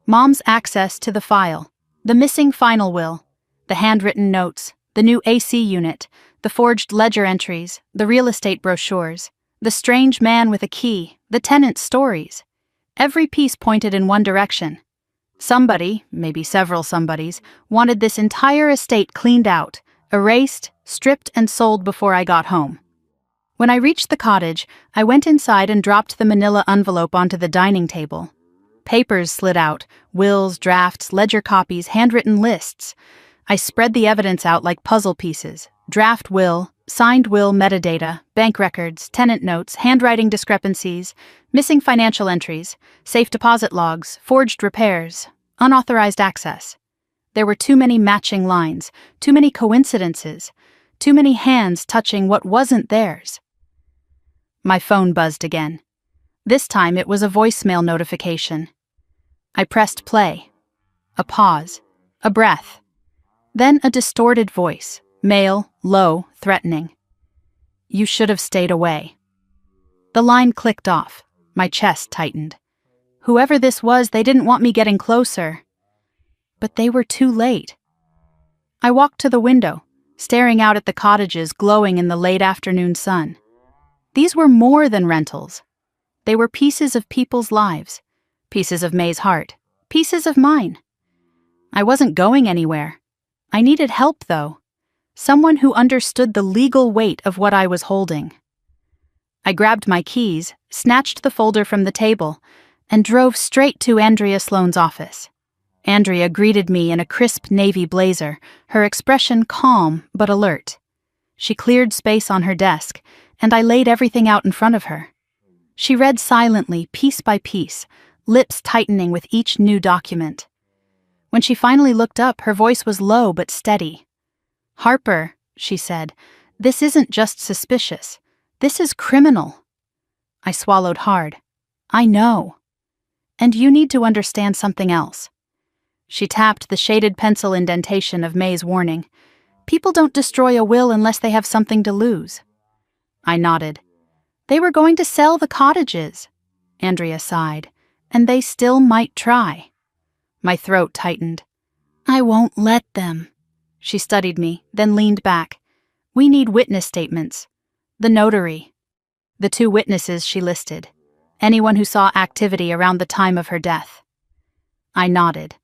Mom's access to the file, the missing final will, the handwritten notes, the new AC unit, the forged ledger entries, the real estate brochures, the strange man with a key, the tenant's stories. Every piece pointed in one direction. Somebody, maybe several somebodies, wanted this entire estate cleaned out, erased, stripped, and sold before I got home. When I reached the cottage, I went inside and dropped the manila envelope onto the dining table. Papers slid out, wills, drafts, ledger copies, handwritten lists. I spread the evidence out like puzzle pieces. Draft will, signed will metadata, bank records, tenant notes, handwriting discrepancies, missing financial entries, safe deposit logs, forged repairs, unauthorized access. There were too many matching lines, too many coincidences, too many hands touching what wasn't theirs. My phone buzzed again. This time it was a voicemail notification. I pressed play. A pause. A breath. Then a distorted voice, male, low, threatening. You should have stayed away. The line clicked off. My chest tightened. Whoever this was, they didn't want me getting closer. But they were too late. I walked to the window, staring out at the cottages glowing in the late afternoon sun. These were more than rentals. They were pieces of people's lives, pieces of May's heart, pieces of mine. I wasn't going anywhere. I needed help, though. Someone who understood the legal weight of what I was holding. I grabbed my keys, snatched the folder from the table, and drove straight to Andrea Sloane's office. Andrea greeted me in a crisp navy blazer, her expression calm but alert. She cleared space on her desk, and I laid everything out in front of her. She read silently, piece by piece, lips tightening with each new document. When she finally looked up, her voice was low but steady. Harper, she said, this isn't just suspicious. This is criminal. I swallowed hard. I know. And you need to understand something else. She tapped the shaded pencil indentation of May's warning. People don't destroy a will unless they have something to lose. I nodded. They were going to sell the cottages. Andrea sighed. And they still might try. My throat tightened. I won't let them. She studied me, then leaned back. We need witness statements. The notary. The 2 witnesses she listed. Anyone who saw activity around the time of her death. I nodded.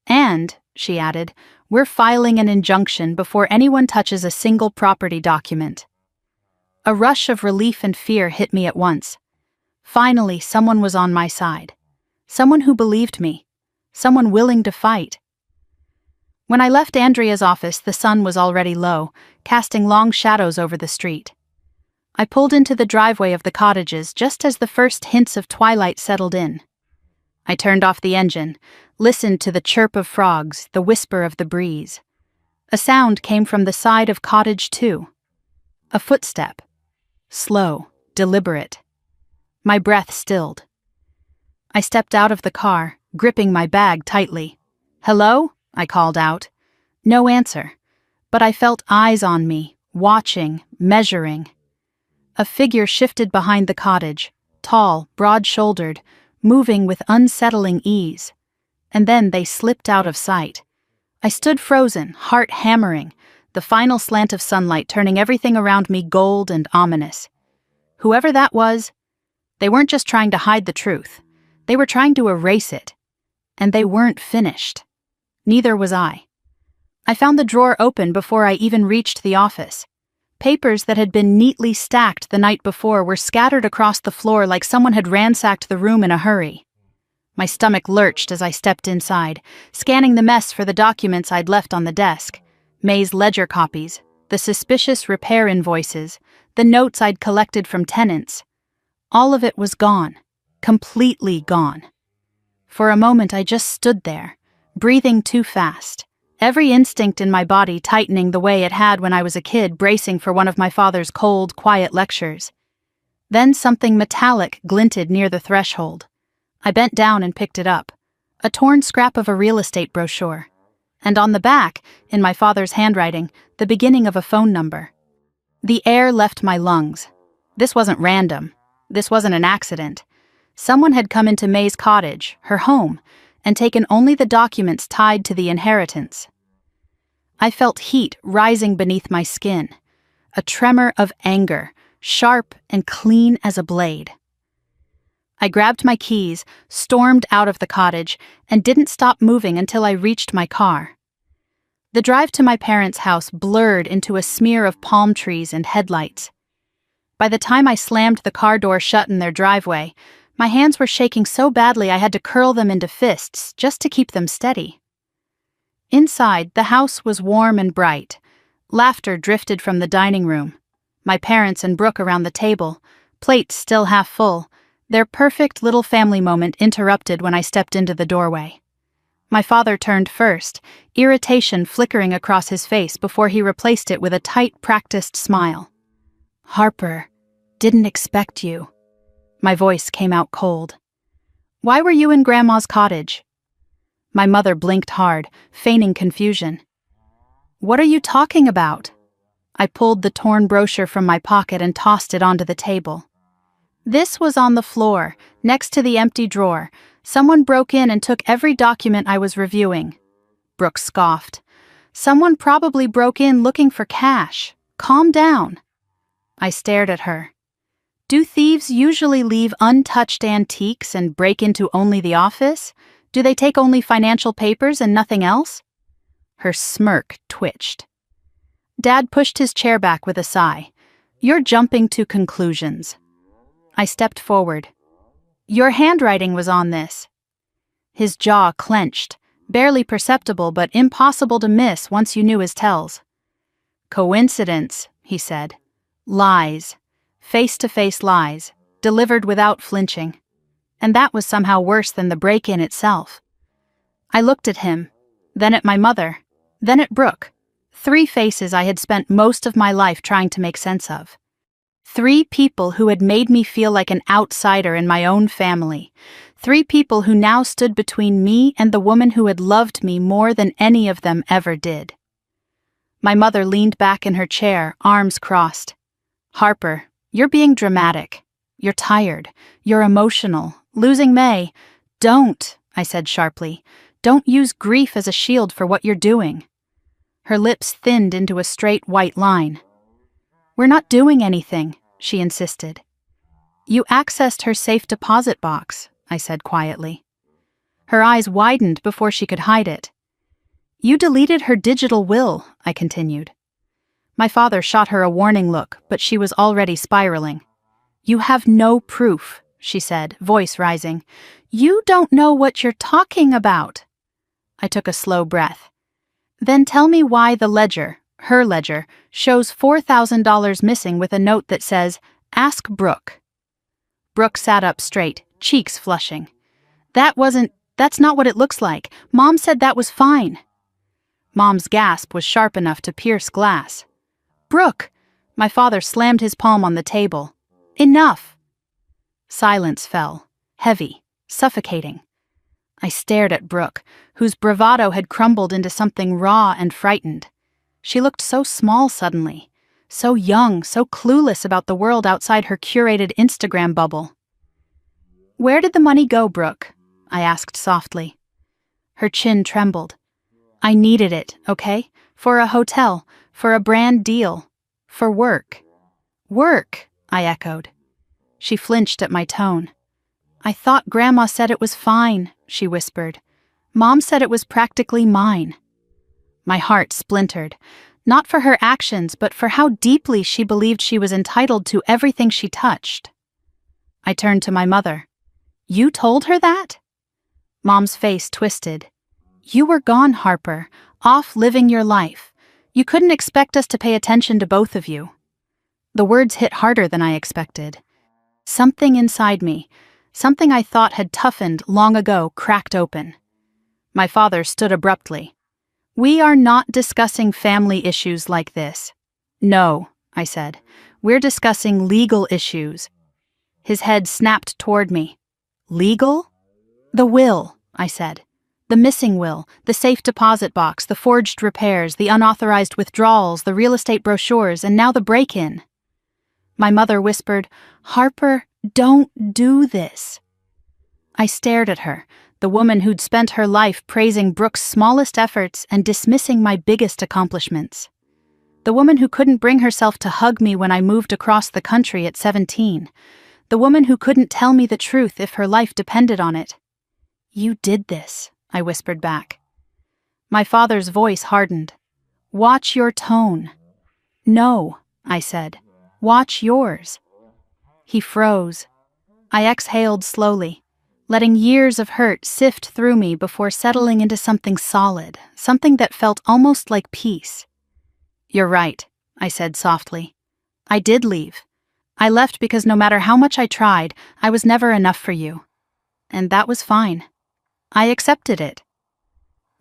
And, she added, we're filing an injunction before anyone touches a single property document. A rush of relief and fear hit me at once. Finally, someone was on my side. Someone who believed me. Someone willing to fight. When I left Andrea's office, the sun was already low, casting long shadows over the street. I pulled into the driveway of the cottages just as the first hints of twilight settled in. I turned off the engine, listened to the chirp of frogs, the whisper of the breeze. A sound came from the side of cottage 2. A footstep. Slow, deliberate. My breath stilled. I stepped out of the car, gripping my bag tightly. Hello? I called out. No answer, but I felt eyes on me, watching, measuring. A figure shifted behind the cottage, tall, broad-shouldered, moving with unsettling ease. And then they slipped out of sight. I stood frozen, heart hammering, the final slant of sunlight turning everything around me gold and ominous. Whoever that was, they weren't just trying to hide the truth. They were trying to erase it. And they weren't finished. Neither was I. I found the drawer open before I even reached the office. Papers that had been neatly stacked the night before were scattered across the floor like someone had ransacked the room in a hurry. My stomach lurched as I stepped inside, scanning the mess for the documents I'd left on the desk. May's ledger copies, the suspicious repair invoices, the notes I'd collected from tenants. All of it was gone. Completely gone. For a moment I just stood there, breathing too fast, every instinct in my body tightening the way it had when I was a kid, bracing for one of my father's cold, quiet lectures. Then something metallic glinted near the threshold. I bent down and picked it up, a torn scrap of a real estate brochure. And on the back, in my father's handwriting, the beginning of a phone number. The air left my lungs. This wasn't random. This wasn't an accident. Someone had come into May's cottage, her home, and taken only the documents tied to the inheritance. I felt heat rising beneath my skin, a tremor of anger, sharp and clean as a blade. I grabbed my keys, stormed out of the cottage, and didn't stop moving until I reached my car. The drive to my parents' house blurred into a smear of palm trees and headlights. By the time I slammed the car door shut in their driveway, my hands were shaking so badly I had to curl them into fists just to keep them steady. Inside, the house was warm and bright. Laughter drifted from the dining room. My parents and Brooke around the table, plates still half full, their perfect little family moment interrupted when I stepped into the doorway. My father turned first, irritation flickering across his face before he replaced it with a tight, practiced smile. "Harper, didn't expect you." My voice came out cold. "Why were you in Grandma's cottage?" My mother blinked hard, feigning confusion. "What are you talking about?" I pulled the torn brochure from my pocket and tossed it onto the table. This was on the floor, next to the empty drawer. Someone broke in and took every document I was reviewing. Brooke scoffed. "Someone probably broke in looking for cash. Calm down." I stared at her. "Do thieves usually leave untouched antiques and break into only the office? Do they take only financial papers and nothing else?" Her smirk twitched. Dad pushed his chair back with a sigh. "You're jumping to conclusions." I stepped forward. "Your handwriting was on this." His jaw clenched, barely perceptible but impossible to miss once you knew his tells. "Coincidence," he said. "Lies. Face-to-face lies, delivered without flinching. And that was somehow worse than the break-in itself." I looked at him, then at my mother, then at Brooke. 3 faces I had spent most of my life trying to make sense of. 3 people who had made me feel like an outsider in my own family. 3 people who now stood between me and the woman who had loved me more than any of them ever did. My mother leaned back in her chair, arms crossed. "Harper, you're being dramatic. You're tired. You're emotional. Losing May. Don't, I said sharply. Don't use grief as a shield for what you're doing. Her lips thinned into a straight white line. We're not doing anything, she insisted. You accessed her safe deposit box, I said quietly. Her eyes widened before she could hide it. You deleted her digital will, I continued. My father shot her a warning look, but she was already spiraling. You have no proof, she said, voice rising. You don't know what you're talking about. I took a slow breath. Then tell me why the ledger, her ledger, shows $4,000 missing with a note that says, Ask Brooke. Brooke sat up straight, cheeks flushing. That's not what it looks like. Mom said that was fine. Mom's gasp was sharp enough to pierce glass. Brooke! My father slammed his palm on the table. Enough! Silence fell, heavy, suffocating. I stared at Brooke, whose bravado had crumbled into something raw and frightened. She looked so small suddenly, so young, so clueless about the world outside her curated Instagram bubble. Where did the money go, Brooke? I asked softly. Her chin trembled. I needed it, okay? For a hotel, for a brand deal, for work. Work, I echoed. She flinched at my tone. I thought Grandma said it was fine, she whispered. Mom said it was practically mine. My heart splintered, not for her actions, but for how deeply she believed she was entitled to everything she touched. I turned to my mother. You told her that? Mom's face twisted. You were gone, Harper, off living your life. You couldn't expect us to pay attention to both of you. The words hit harder than I expected. Something inside me, something I thought had toughened long ago, cracked open. My father stood abruptly. We are not discussing family issues like this. No, I said. We're discussing legal issues. His head snapped toward me. Legal? The will, I said. The missing will, the safe deposit box, the forged repairs, the unauthorized withdrawals, the real estate brochures, and now the break-in. My mother whispered, Harper, don't do this. I stared at her, the woman who'd spent her life praising Brooke's smallest efforts and dismissing my biggest accomplishments. The woman who couldn't bring herself to hug me when I moved across the country at 17. The woman who couldn't tell me the truth if her life depended on it. You did this, I whispered back. My father's voice hardened. Watch your tone. No, I said. Watch yours. He froze. I exhaled slowly, letting years of hurt sift through me before settling into something solid, something that felt almost like peace. You're right, I said softly. I did leave. I left because no matter how much I tried, I was never enough for you. And that was fine. I accepted it.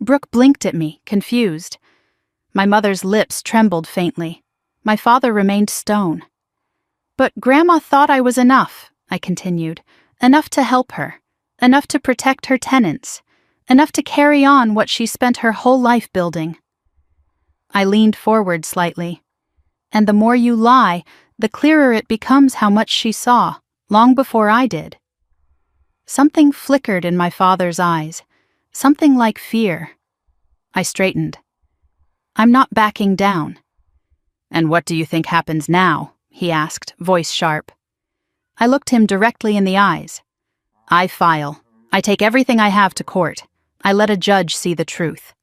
Brooke blinked at me, confused. My mother's lips trembled faintly. My father remained stone. But Grandma thought I was enough, I continued. Enough to help her. Enough to protect her tenants. Enough to carry on what she spent her whole life building. I leaned forward slightly. And the more you lie, the clearer it becomes how much she saw, long before I did. Something flickered in my father's eyes, something like fear. I straightened. I'm not backing down. And what do you think happens now? He asked, voice sharp. I looked him directly in the eyes. I file. I take everything I have to court. I let a judge see the truth.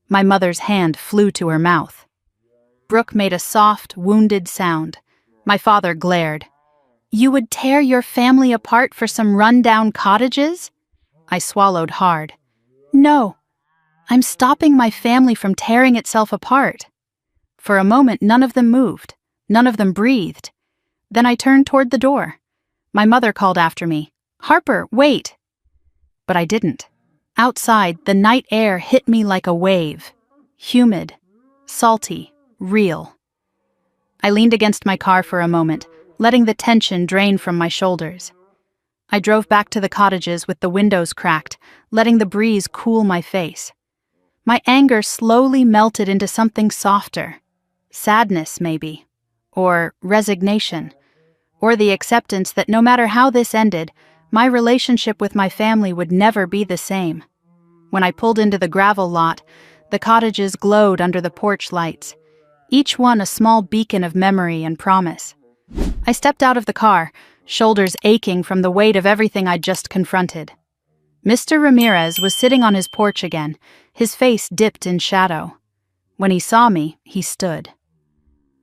My mother's hand flew to her mouth. Brooke made a soft, wounded sound. My father glared. You would tear your family apart for some run-down cottages? I swallowed hard. No, I'm stopping my family from tearing itself apart. For a moment, none of them moved. None of them breathed. Then I turned toward the door. My mother called after me. Harper, wait! But I didn't. Outside, the night air hit me like a wave. Humid, salty, real. I leaned against my car for a moment, letting the tension drain from my shoulders. I drove back to the cottages with the windows cracked, letting the breeze cool my face. My anger slowly melted into something softer. Sadness, maybe. Or resignation. or the acceptance that no matter how this ended, my relationship with my family would never be the same. When I pulled into the gravel lot, the cottages glowed under the porch lights, each one a small beacon of memory and promise. I stepped out of the car, shoulders aching from the weight of everything I'd just confronted. Mr. Ramirez was sitting on his porch again, his face dipped in shadow. When he saw me, he stood.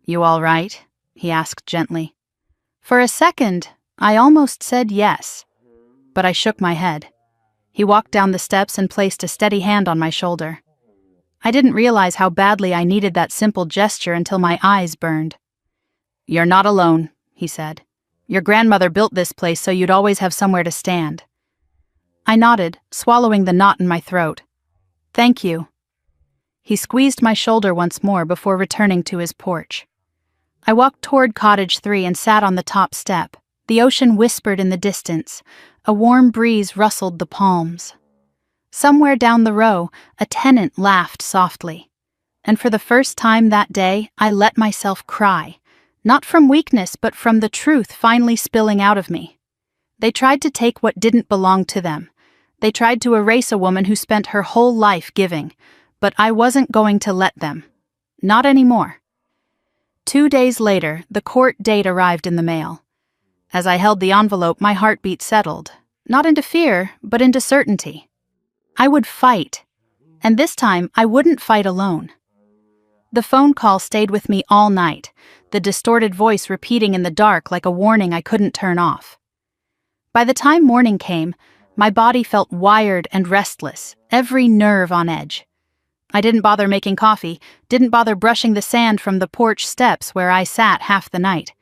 "You all right?" he asked gently. For a second, I almost said yes, but I shook my head. He walked down the steps and placed a steady hand on my shoulder. I didn't realize how badly I needed that simple gesture until my eyes burned. "You're not alone," he said. "Your grandmother built this place so you'd always have somewhere to stand." I nodded, swallowing the knot in my throat. "Thank you." He squeezed my shoulder once more before returning to his porch. I walked toward Cottage 3 and sat on the top step. The ocean whispered in the distance. A warm breeze rustled the palms. Somewhere down the row, a tenant laughed softly. And for the first time that day, I let myself cry. Not from weakness, but from the truth finally spilling out of me. They tried to take what didn't belong to them. They tried to erase a woman who spent her whole life giving, but I wasn't going to let them. Not anymore. 2 days later, the court date arrived in the mail. As I held the envelope, my heartbeat settled, not into fear, but into certainty. I would fight, and this time I wouldn't fight alone. The phone call stayed with me all night, the distorted voice repeating in the dark like a warning I couldn't turn off. By the time morning came, my body felt wired and restless, every nerve on edge. I didn't bother making coffee, didn't bother brushing the sand from the porch steps where I sat half the night.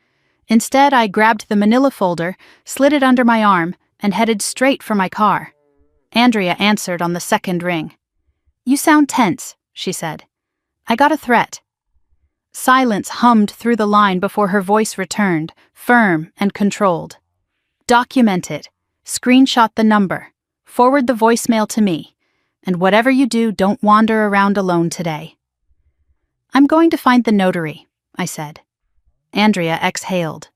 Instead, I grabbed the manila folder, slid it under my arm, and headed straight for my car. Andrea answered on the second ring. "You sound tense," she said. "I got a threat." Silence hummed through the line before her voice returned, firm and controlled. "Document it. Screenshot the number. Forward the voicemail to me. And whatever you do, don't wander around alone today." "I'm going to find the notary," I said. Andrea exhaled.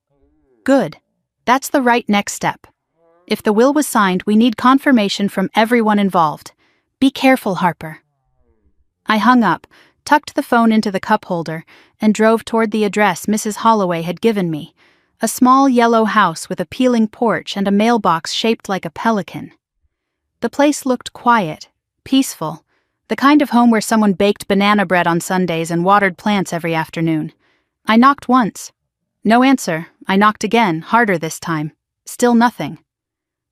"Good. That's the right next step. If the will was signed, we need confirmation from everyone involved. Be careful, Harper." I hung up, tucked the phone into the cup holder, and drove toward the address Mrs. Holloway had given me, a small yellow house with a peeling porch and a mailbox shaped like a pelican. The place looked quiet, peaceful, the kind of home where someone baked banana bread on Sundays and watered plants every afternoon. I knocked once. No answer. I knocked again, harder this time. Still nothing.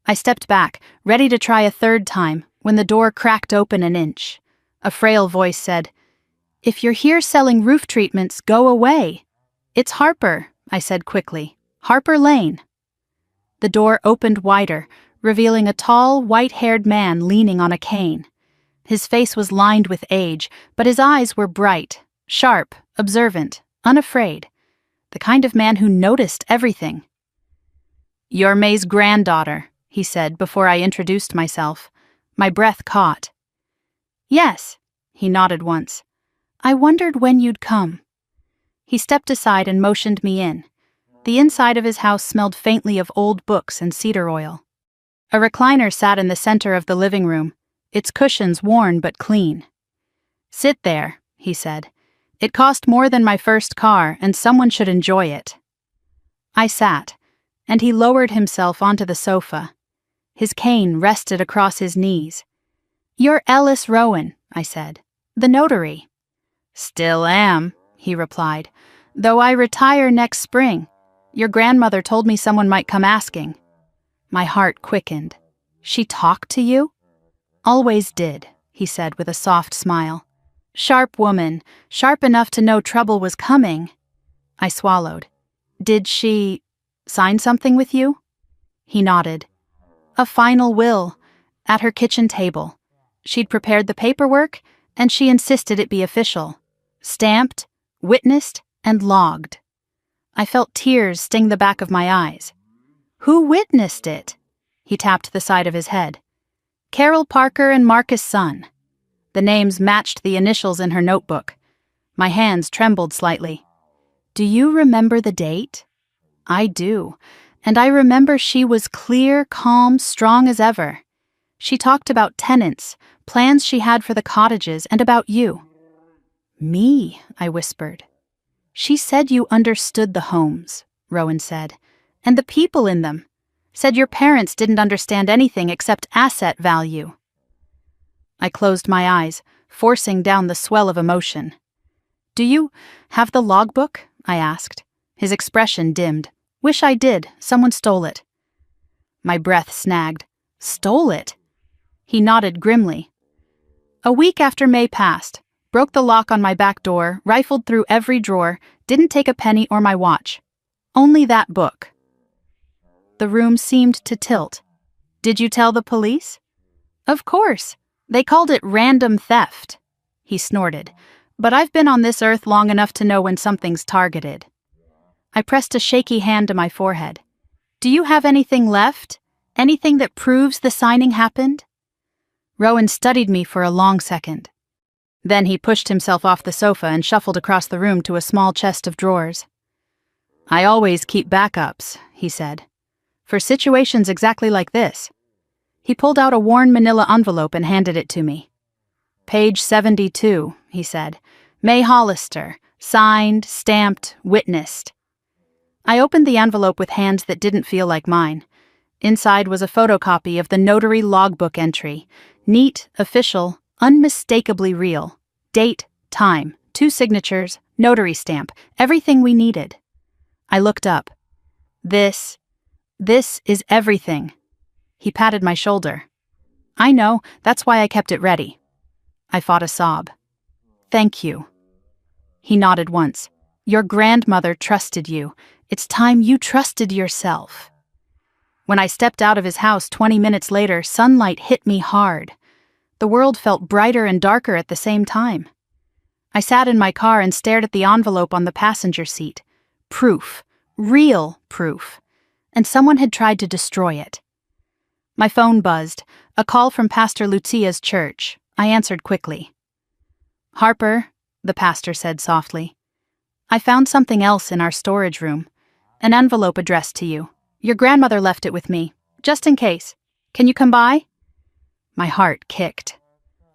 I stepped back, ready to try a third time, when the door cracked open an inch. A frail voice said, "If you're here selling roof treatments, go away." "It's Harper," I said quickly. "Harper Lane." The door opened wider, revealing a tall, white-haired man leaning on a cane. His face was lined with age, but his eyes were bright, sharp, observant, unafraid. The kind of man who noticed everything. "You're May's granddaughter," he said before I introduced myself. My breath caught. "Yes," he nodded once. "I wondered when you'd come." He stepped aside and motioned me in. The inside of his house smelled faintly of old books and cedar oil. A recliner sat in the center of the living room, its cushions worn but clean. "Sit there," he said. "It cost more than my first car, and someone should enjoy it." I sat, and he lowered himself onto the sofa. His cane rested across his knees. "You're Ellis Rowan," I said. "The notary." "Still am," he replied, "though I retire next spring. Your grandmother told me someone might come asking." My heart quickened. "She talked to you?" "Always did," he said with a soft smile. "Sharp woman, sharp enough to know trouble was coming." I swallowed. "Did she sign something with you?" He nodded. "A final will, at her kitchen table. She'd prepared the paperwork, and she insisted it be official. Stamped, witnessed, and logged." I felt tears sting the back of my eyes. "Who witnessed it?" He tapped the side of his head. "Carol Parker and Marcus Son." The names matched the initials in her notebook. My hands trembled slightly. "Do you remember the date?" I do. And I remember she was clear, calm, strong as ever. She talked about tenants, plans she had for the cottages, and about you. Me, I whispered. She said you understood the homes, Rowan said, and the people in them. Said your parents didn't understand anything except asset value. I closed my eyes, forcing down the swell of emotion. Do you have the logbook? I asked. His expression dimmed. Wish I did. Someone stole it. My breath snagged. Stole it? He nodded grimly. A week after May passed, broke the lock on my back door, rifled through every drawer, didn't take a penny or my watch. Only that book. The room seemed to tilt. Did you tell the police? Of course. They called it random theft. He snorted. But I've been on this earth long enough to know when something's targeted. I pressed a shaky hand to my forehead. Do you have anything left? Anything that proves the signing happened? Rowan studied me for a long second. Then he pushed himself off the sofa and shuffled across the room to a small chest of drawers. I always keep backups, he said, for situations exactly like this. He pulled out a worn manila envelope and handed it to me. Page 72, he said. May Hollister, signed, stamped, witnessed. I opened the envelope with hands that didn't feel like mine. Inside was a photocopy of the notary logbook entry. Neat, official, unmistakably real. Date, time, 2 signatures, notary stamp, everything we needed. I looked up. This is everything. He patted my shoulder. I know, that's why I kept it ready. I fought a sob. Thank you. He nodded once. Your grandmother trusted you. It's time you trusted yourself. When I stepped out of his house 20 minutes later, sunlight hit me hard. The world felt brighter and darker at the same time. I sat in my car and stared at the envelope on the passenger seat. Proof. Real proof. And someone had tried to destroy it. My phone buzzed. A call from Pastor Lucia's church. I answered quickly. Harper, the pastor said softly. I found something else in our storage room. An envelope addressed to you. Your grandmother left it with me, just in case. Can you come by? My heart kicked.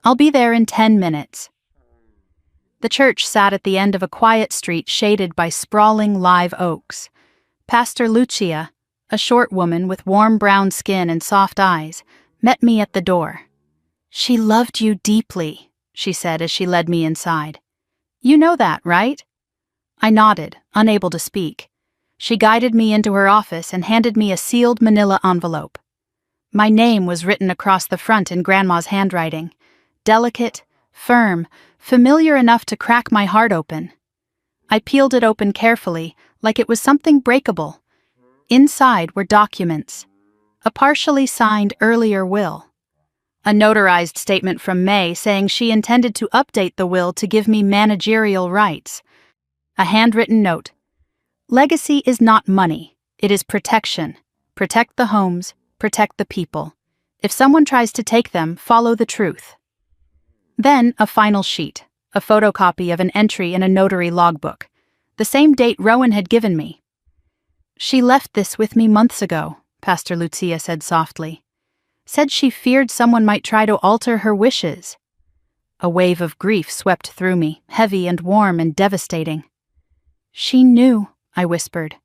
I'll be there in 10 minutes. The church sat at the end of a quiet street shaded by sprawling live oaks. Pastor Lucia, a short woman with warm brown skin and soft eyes, met me at the door. She loved you deeply, she said as she led me inside. You know that, right? I nodded, unable to speak. She guided me into her office and handed me a sealed manila envelope. My name was written across the front in Grandma's handwriting. Delicate, firm, familiar enough to crack my heart open. I peeled it open carefully, like it was something breakable. Inside were documents. A partially signed earlier will. A notarized statement from May saying she intended to update the will to give me managerial rights. A handwritten note. Legacy is not money. It is protection. Protect the homes, protect the people. If someone tries to take them, follow the truth. Then a final sheet, a photocopy of an entry in a notary logbook, the same date Rowan had given me. She left this with me months ago, Pastor Lucia said softly. Said she feared someone might try to alter her wishes. A wave of grief swept through me, heavy and warm and devastating. She knew, I whispered.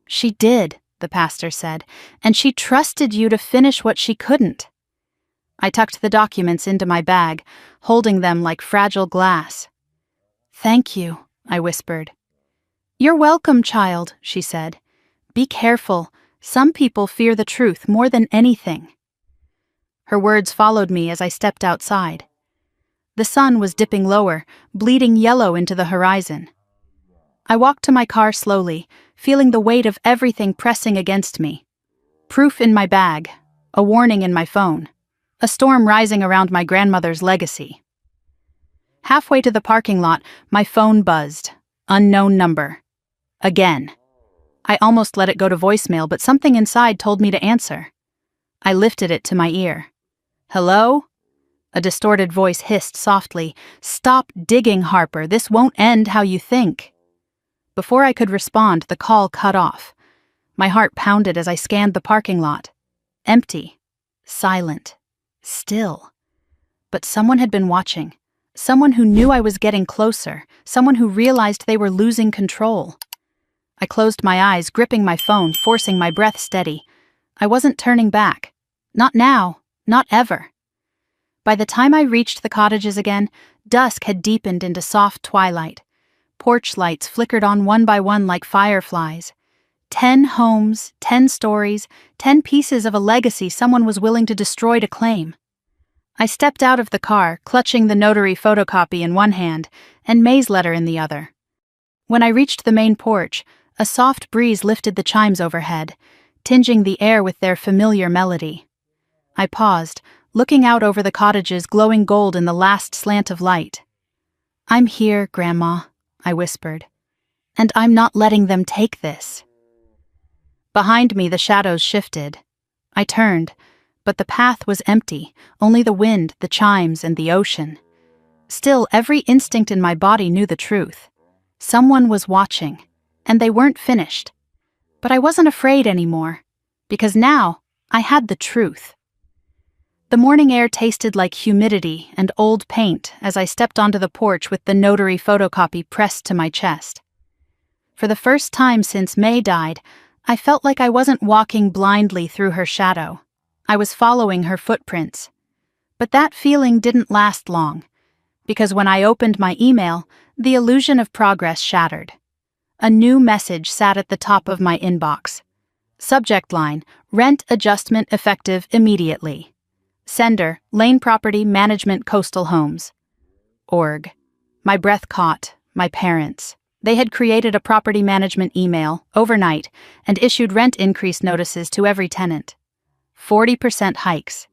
She did, the pastor said, and she trusted you to finish what she couldn't. I tucked the documents into my bag, holding them like fragile glass. Thank you, I whispered. You're welcome, child, she said. Be careful. Some people fear the truth more than anything. Her words followed me as I stepped outside. The sun was dipping lower, bleeding yellow into the horizon. I walked to my car slowly, feeling the weight of everything pressing against me. Proof in my bag, a warning in my phone, a storm rising around my grandmother's legacy. Halfway to the parking lot, my phone buzzed. Unknown number. Again. I almost let it go to voicemail, but something inside told me to answer. I lifted it to my ear. Hello? A distorted voice hissed softly. Stop digging, Harper. This won't end how you think. Before I could respond, the call cut off. My heart pounded as I scanned the parking lot. Empty. Silent. Still. But someone had been watching. Someone who knew I was getting closer. Someone who realized they were losing control. I closed my eyes, gripping my phone, forcing my breath steady. I wasn't turning back. Not now. Not ever. By the time I reached the cottages again, dusk had deepened into soft twilight. Porch lights flickered on one by one like fireflies. 10 homes, 10 stories, 10 pieces of a legacy someone was willing to destroy to claim. I stepped out of the car, clutching the notary photocopy in one hand and May's letter in the other. When I reached the main porch, a soft breeze lifted the chimes overhead, tinging the air with their familiar melody. I paused, looking out over the cottages glowing gold in the last slant of light. "I'm here, Grandma," I whispered, "and I'm not letting them take this." Behind me, the shadows shifted. I turned, but the path was empty, only the wind, the chimes, and the ocean. Still, every instinct in my body knew the truth. Someone was watching, and they weren't finished. But I wasn't afraid anymore, because now I had the truth. The morning air tasted like humidity and old paint as I stepped onto the porch with the notary photocopy pressed to my chest. For the first time since May died, I felt like I wasn't walking blindly through her shadow. I was following her footprints. But that feeling didn't last long, because when I opened my email, the illusion of progress shattered. A new message sat at the top of my inbox. Subject line: rent adjustment effective immediately. Sender: Lane Property Management Coastal Homes. Org. My breath caught. My parents. They had created a property management email, overnight, and issued rent increase notices to every tenant. 40% hikes.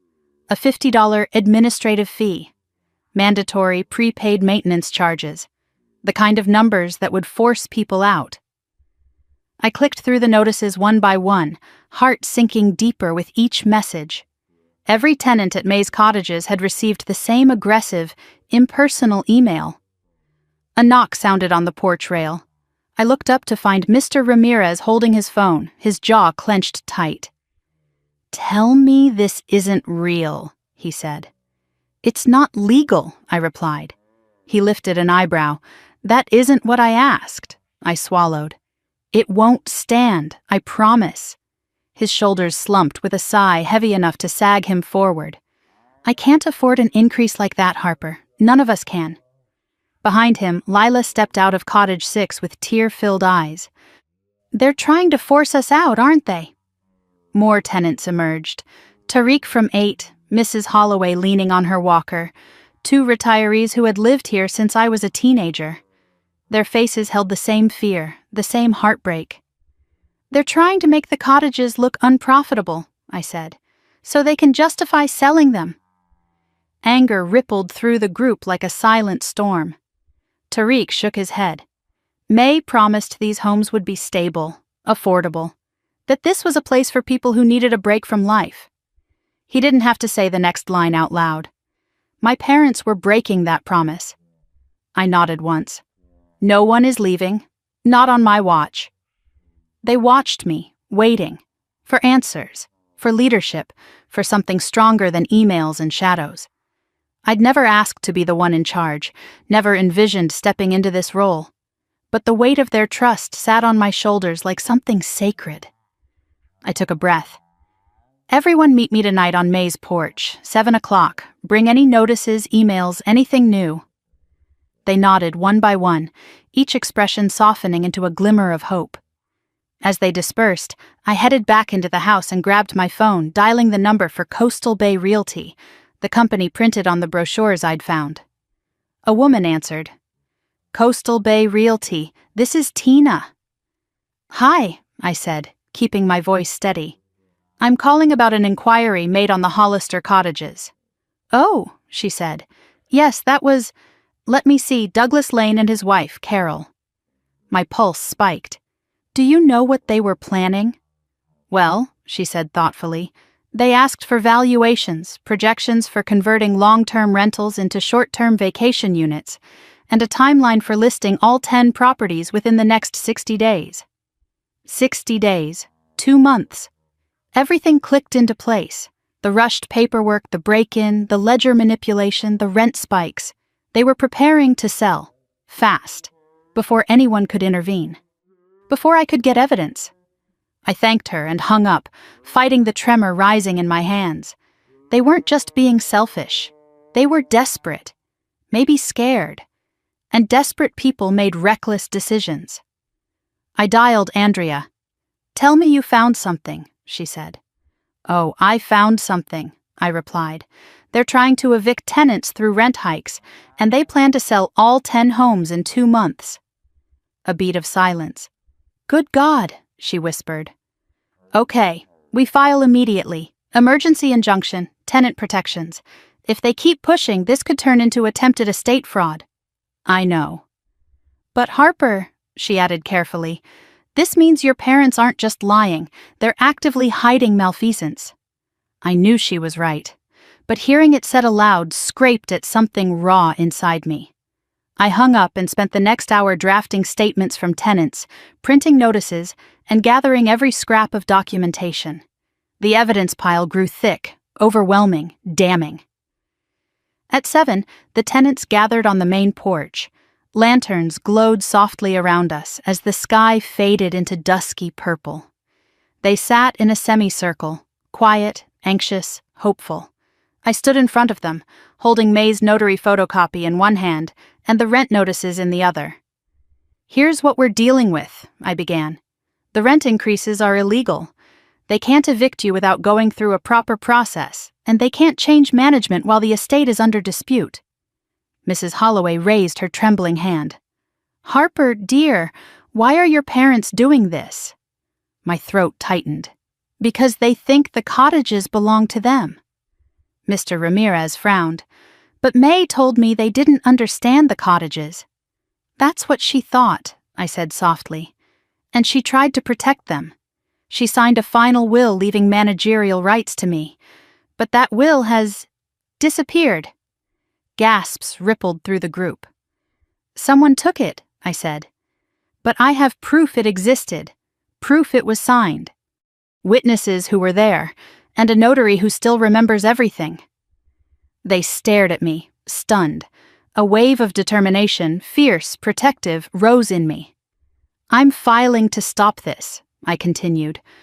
A $50 administrative fee. Mandatory prepaid maintenance charges. The kind of numbers that would force people out. I clicked through the notices one by one, heart sinking deeper with each message. Every tenant at May's Cottages had received the same aggressive, impersonal email. A knock sounded on the porch rail. I looked up to find Mr. Ramirez holding his phone, his jaw clenched tight. "Tell me this isn't real," he said. "It's not legal," I replied. He lifted an eyebrow. "That isn't what I asked." I swallowed. "It won't stand, I promise." His shoulders slumped with a sigh heavy enough to sag him forward. "I can't afford an increase like that, Harper. None of us can." Behind him, Lila stepped out of Cottage 6 with tear-filled eyes. "They're trying to force us out, aren't they?" More tenants emerged. Tariq from 8, Mrs. Holloway leaning on her walker, 2 retirees who had lived here since I was a teenager. Their faces held the same fear, the same heartbreak. "They're trying to make the cottages look unprofitable," I said, "so they can justify selling them." Anger rippled through the group like a silent storm. Tariq shook his head. May promised these homes would be stable, affordable, that this was a place for people who needed a break from life. He didn't have to say the next line out loud. My parents were breaking that promise. I nodded once. "No one is leaving, not on my watch." They watched me, waiting, for answers, for leadership, for something stronger than emails and shadows. I'd never asked to be the one in charge, never envisioned stepping into this role. But the weight of their trust sat on my shoulders like something sacred. I took a breath. "Everyone meet me tonight on May's porch, 7 o'clock. Bring any notices, emails, anything new." They nodded one by one, each expression softening into a glimmer of hope. As they dispersed, I headed back into the house and grabbed my phone, dialing the number for Coastal Bay Realty, the company printed on the brochures I'd found. A woman answered. "Coastal Bay Realty, this is Tina." "Hi," I said, keeping my voice steady. "I'm calling about an inquiry made on the Hollister cottages." "Oh," she said. "Yes, that was, let me see, Douglas Lane and his wife, Carol." My pulse spiked. "Do you know what they were planning?" "Well," she said thoughtfully, "they asked for valuations, projections for converting long-term rentals into short-term vacation units, and a timeline for listing all 10 properties within the next 60 days. 60 days. 2 months. Everything clicked into place. The rushed paperwork, the break-in, the ledger manipulation, the rent spikes. They were preparing to sell. Fast. Before anyone could intervene. Before I could get evidence. I thanked her and hung up, fighting the tremor rising in my hands. They weren't just being selfish. They were desperate. Maybe scared. And desperate people made reckless decisions. I dialed Andrea. "Tell me you found something," she said. "Oh, I found something," I replied. "They're trying to evict tenants through rent hikes, and they plan to sell all 10 homes in 2 months. A beat of silence. "Good God," she whispered. "Okay, we file immediately. Emergency injunction, tenant protections. If they keep pushing, this could turn into attempted estate fraud." "I know." "But Harper," she added carefully, "this means your parents aren't just lying, they're actively hiding malfeasance." I knew she was right, but hearing it said aloud scraped at something raw inside me. I hung up and spent the next hour drafting statements from tenants, printing notices, and gathering every scrap of documentation. The evidence pile grew thick, overwhelming, damning. At 7, the tenants gathered on the main porch. Lanterns glowed softly around us as the sky faded into dusky purple. They sat in a semicircle, quiet, anxious, hopeful. I stood in front of them, holding May's notary photocopy in one hand and the rent notices in the other. "Here's what we're dealing with," I began. "The rent increases are illegal. They can't evict you without going through a proper process, and they can't change management while the estate is under dispute." Mrs. Holloway raised her trembling hand. "Harper, dear, why are your parents doing this?" My throat tightened. "Because they think the cottages belong to them." Mr. Ramirez frowned. "But May told me they didn't understand the cottages." "That's what she thought," I said softly. "And she tried to protect them. She signed a final will leaving managerial rights to me. But that will has disappeared." Gasps rippled through the group. "Someone took it," I said. "But I have proof it existed. Proof it was signed. Witnesses who were there, and a notary who still remembers everything." They stared at me, stunned. A wave of determination, fierce, protective, rose in me. "I'm filing to stop this," I continued,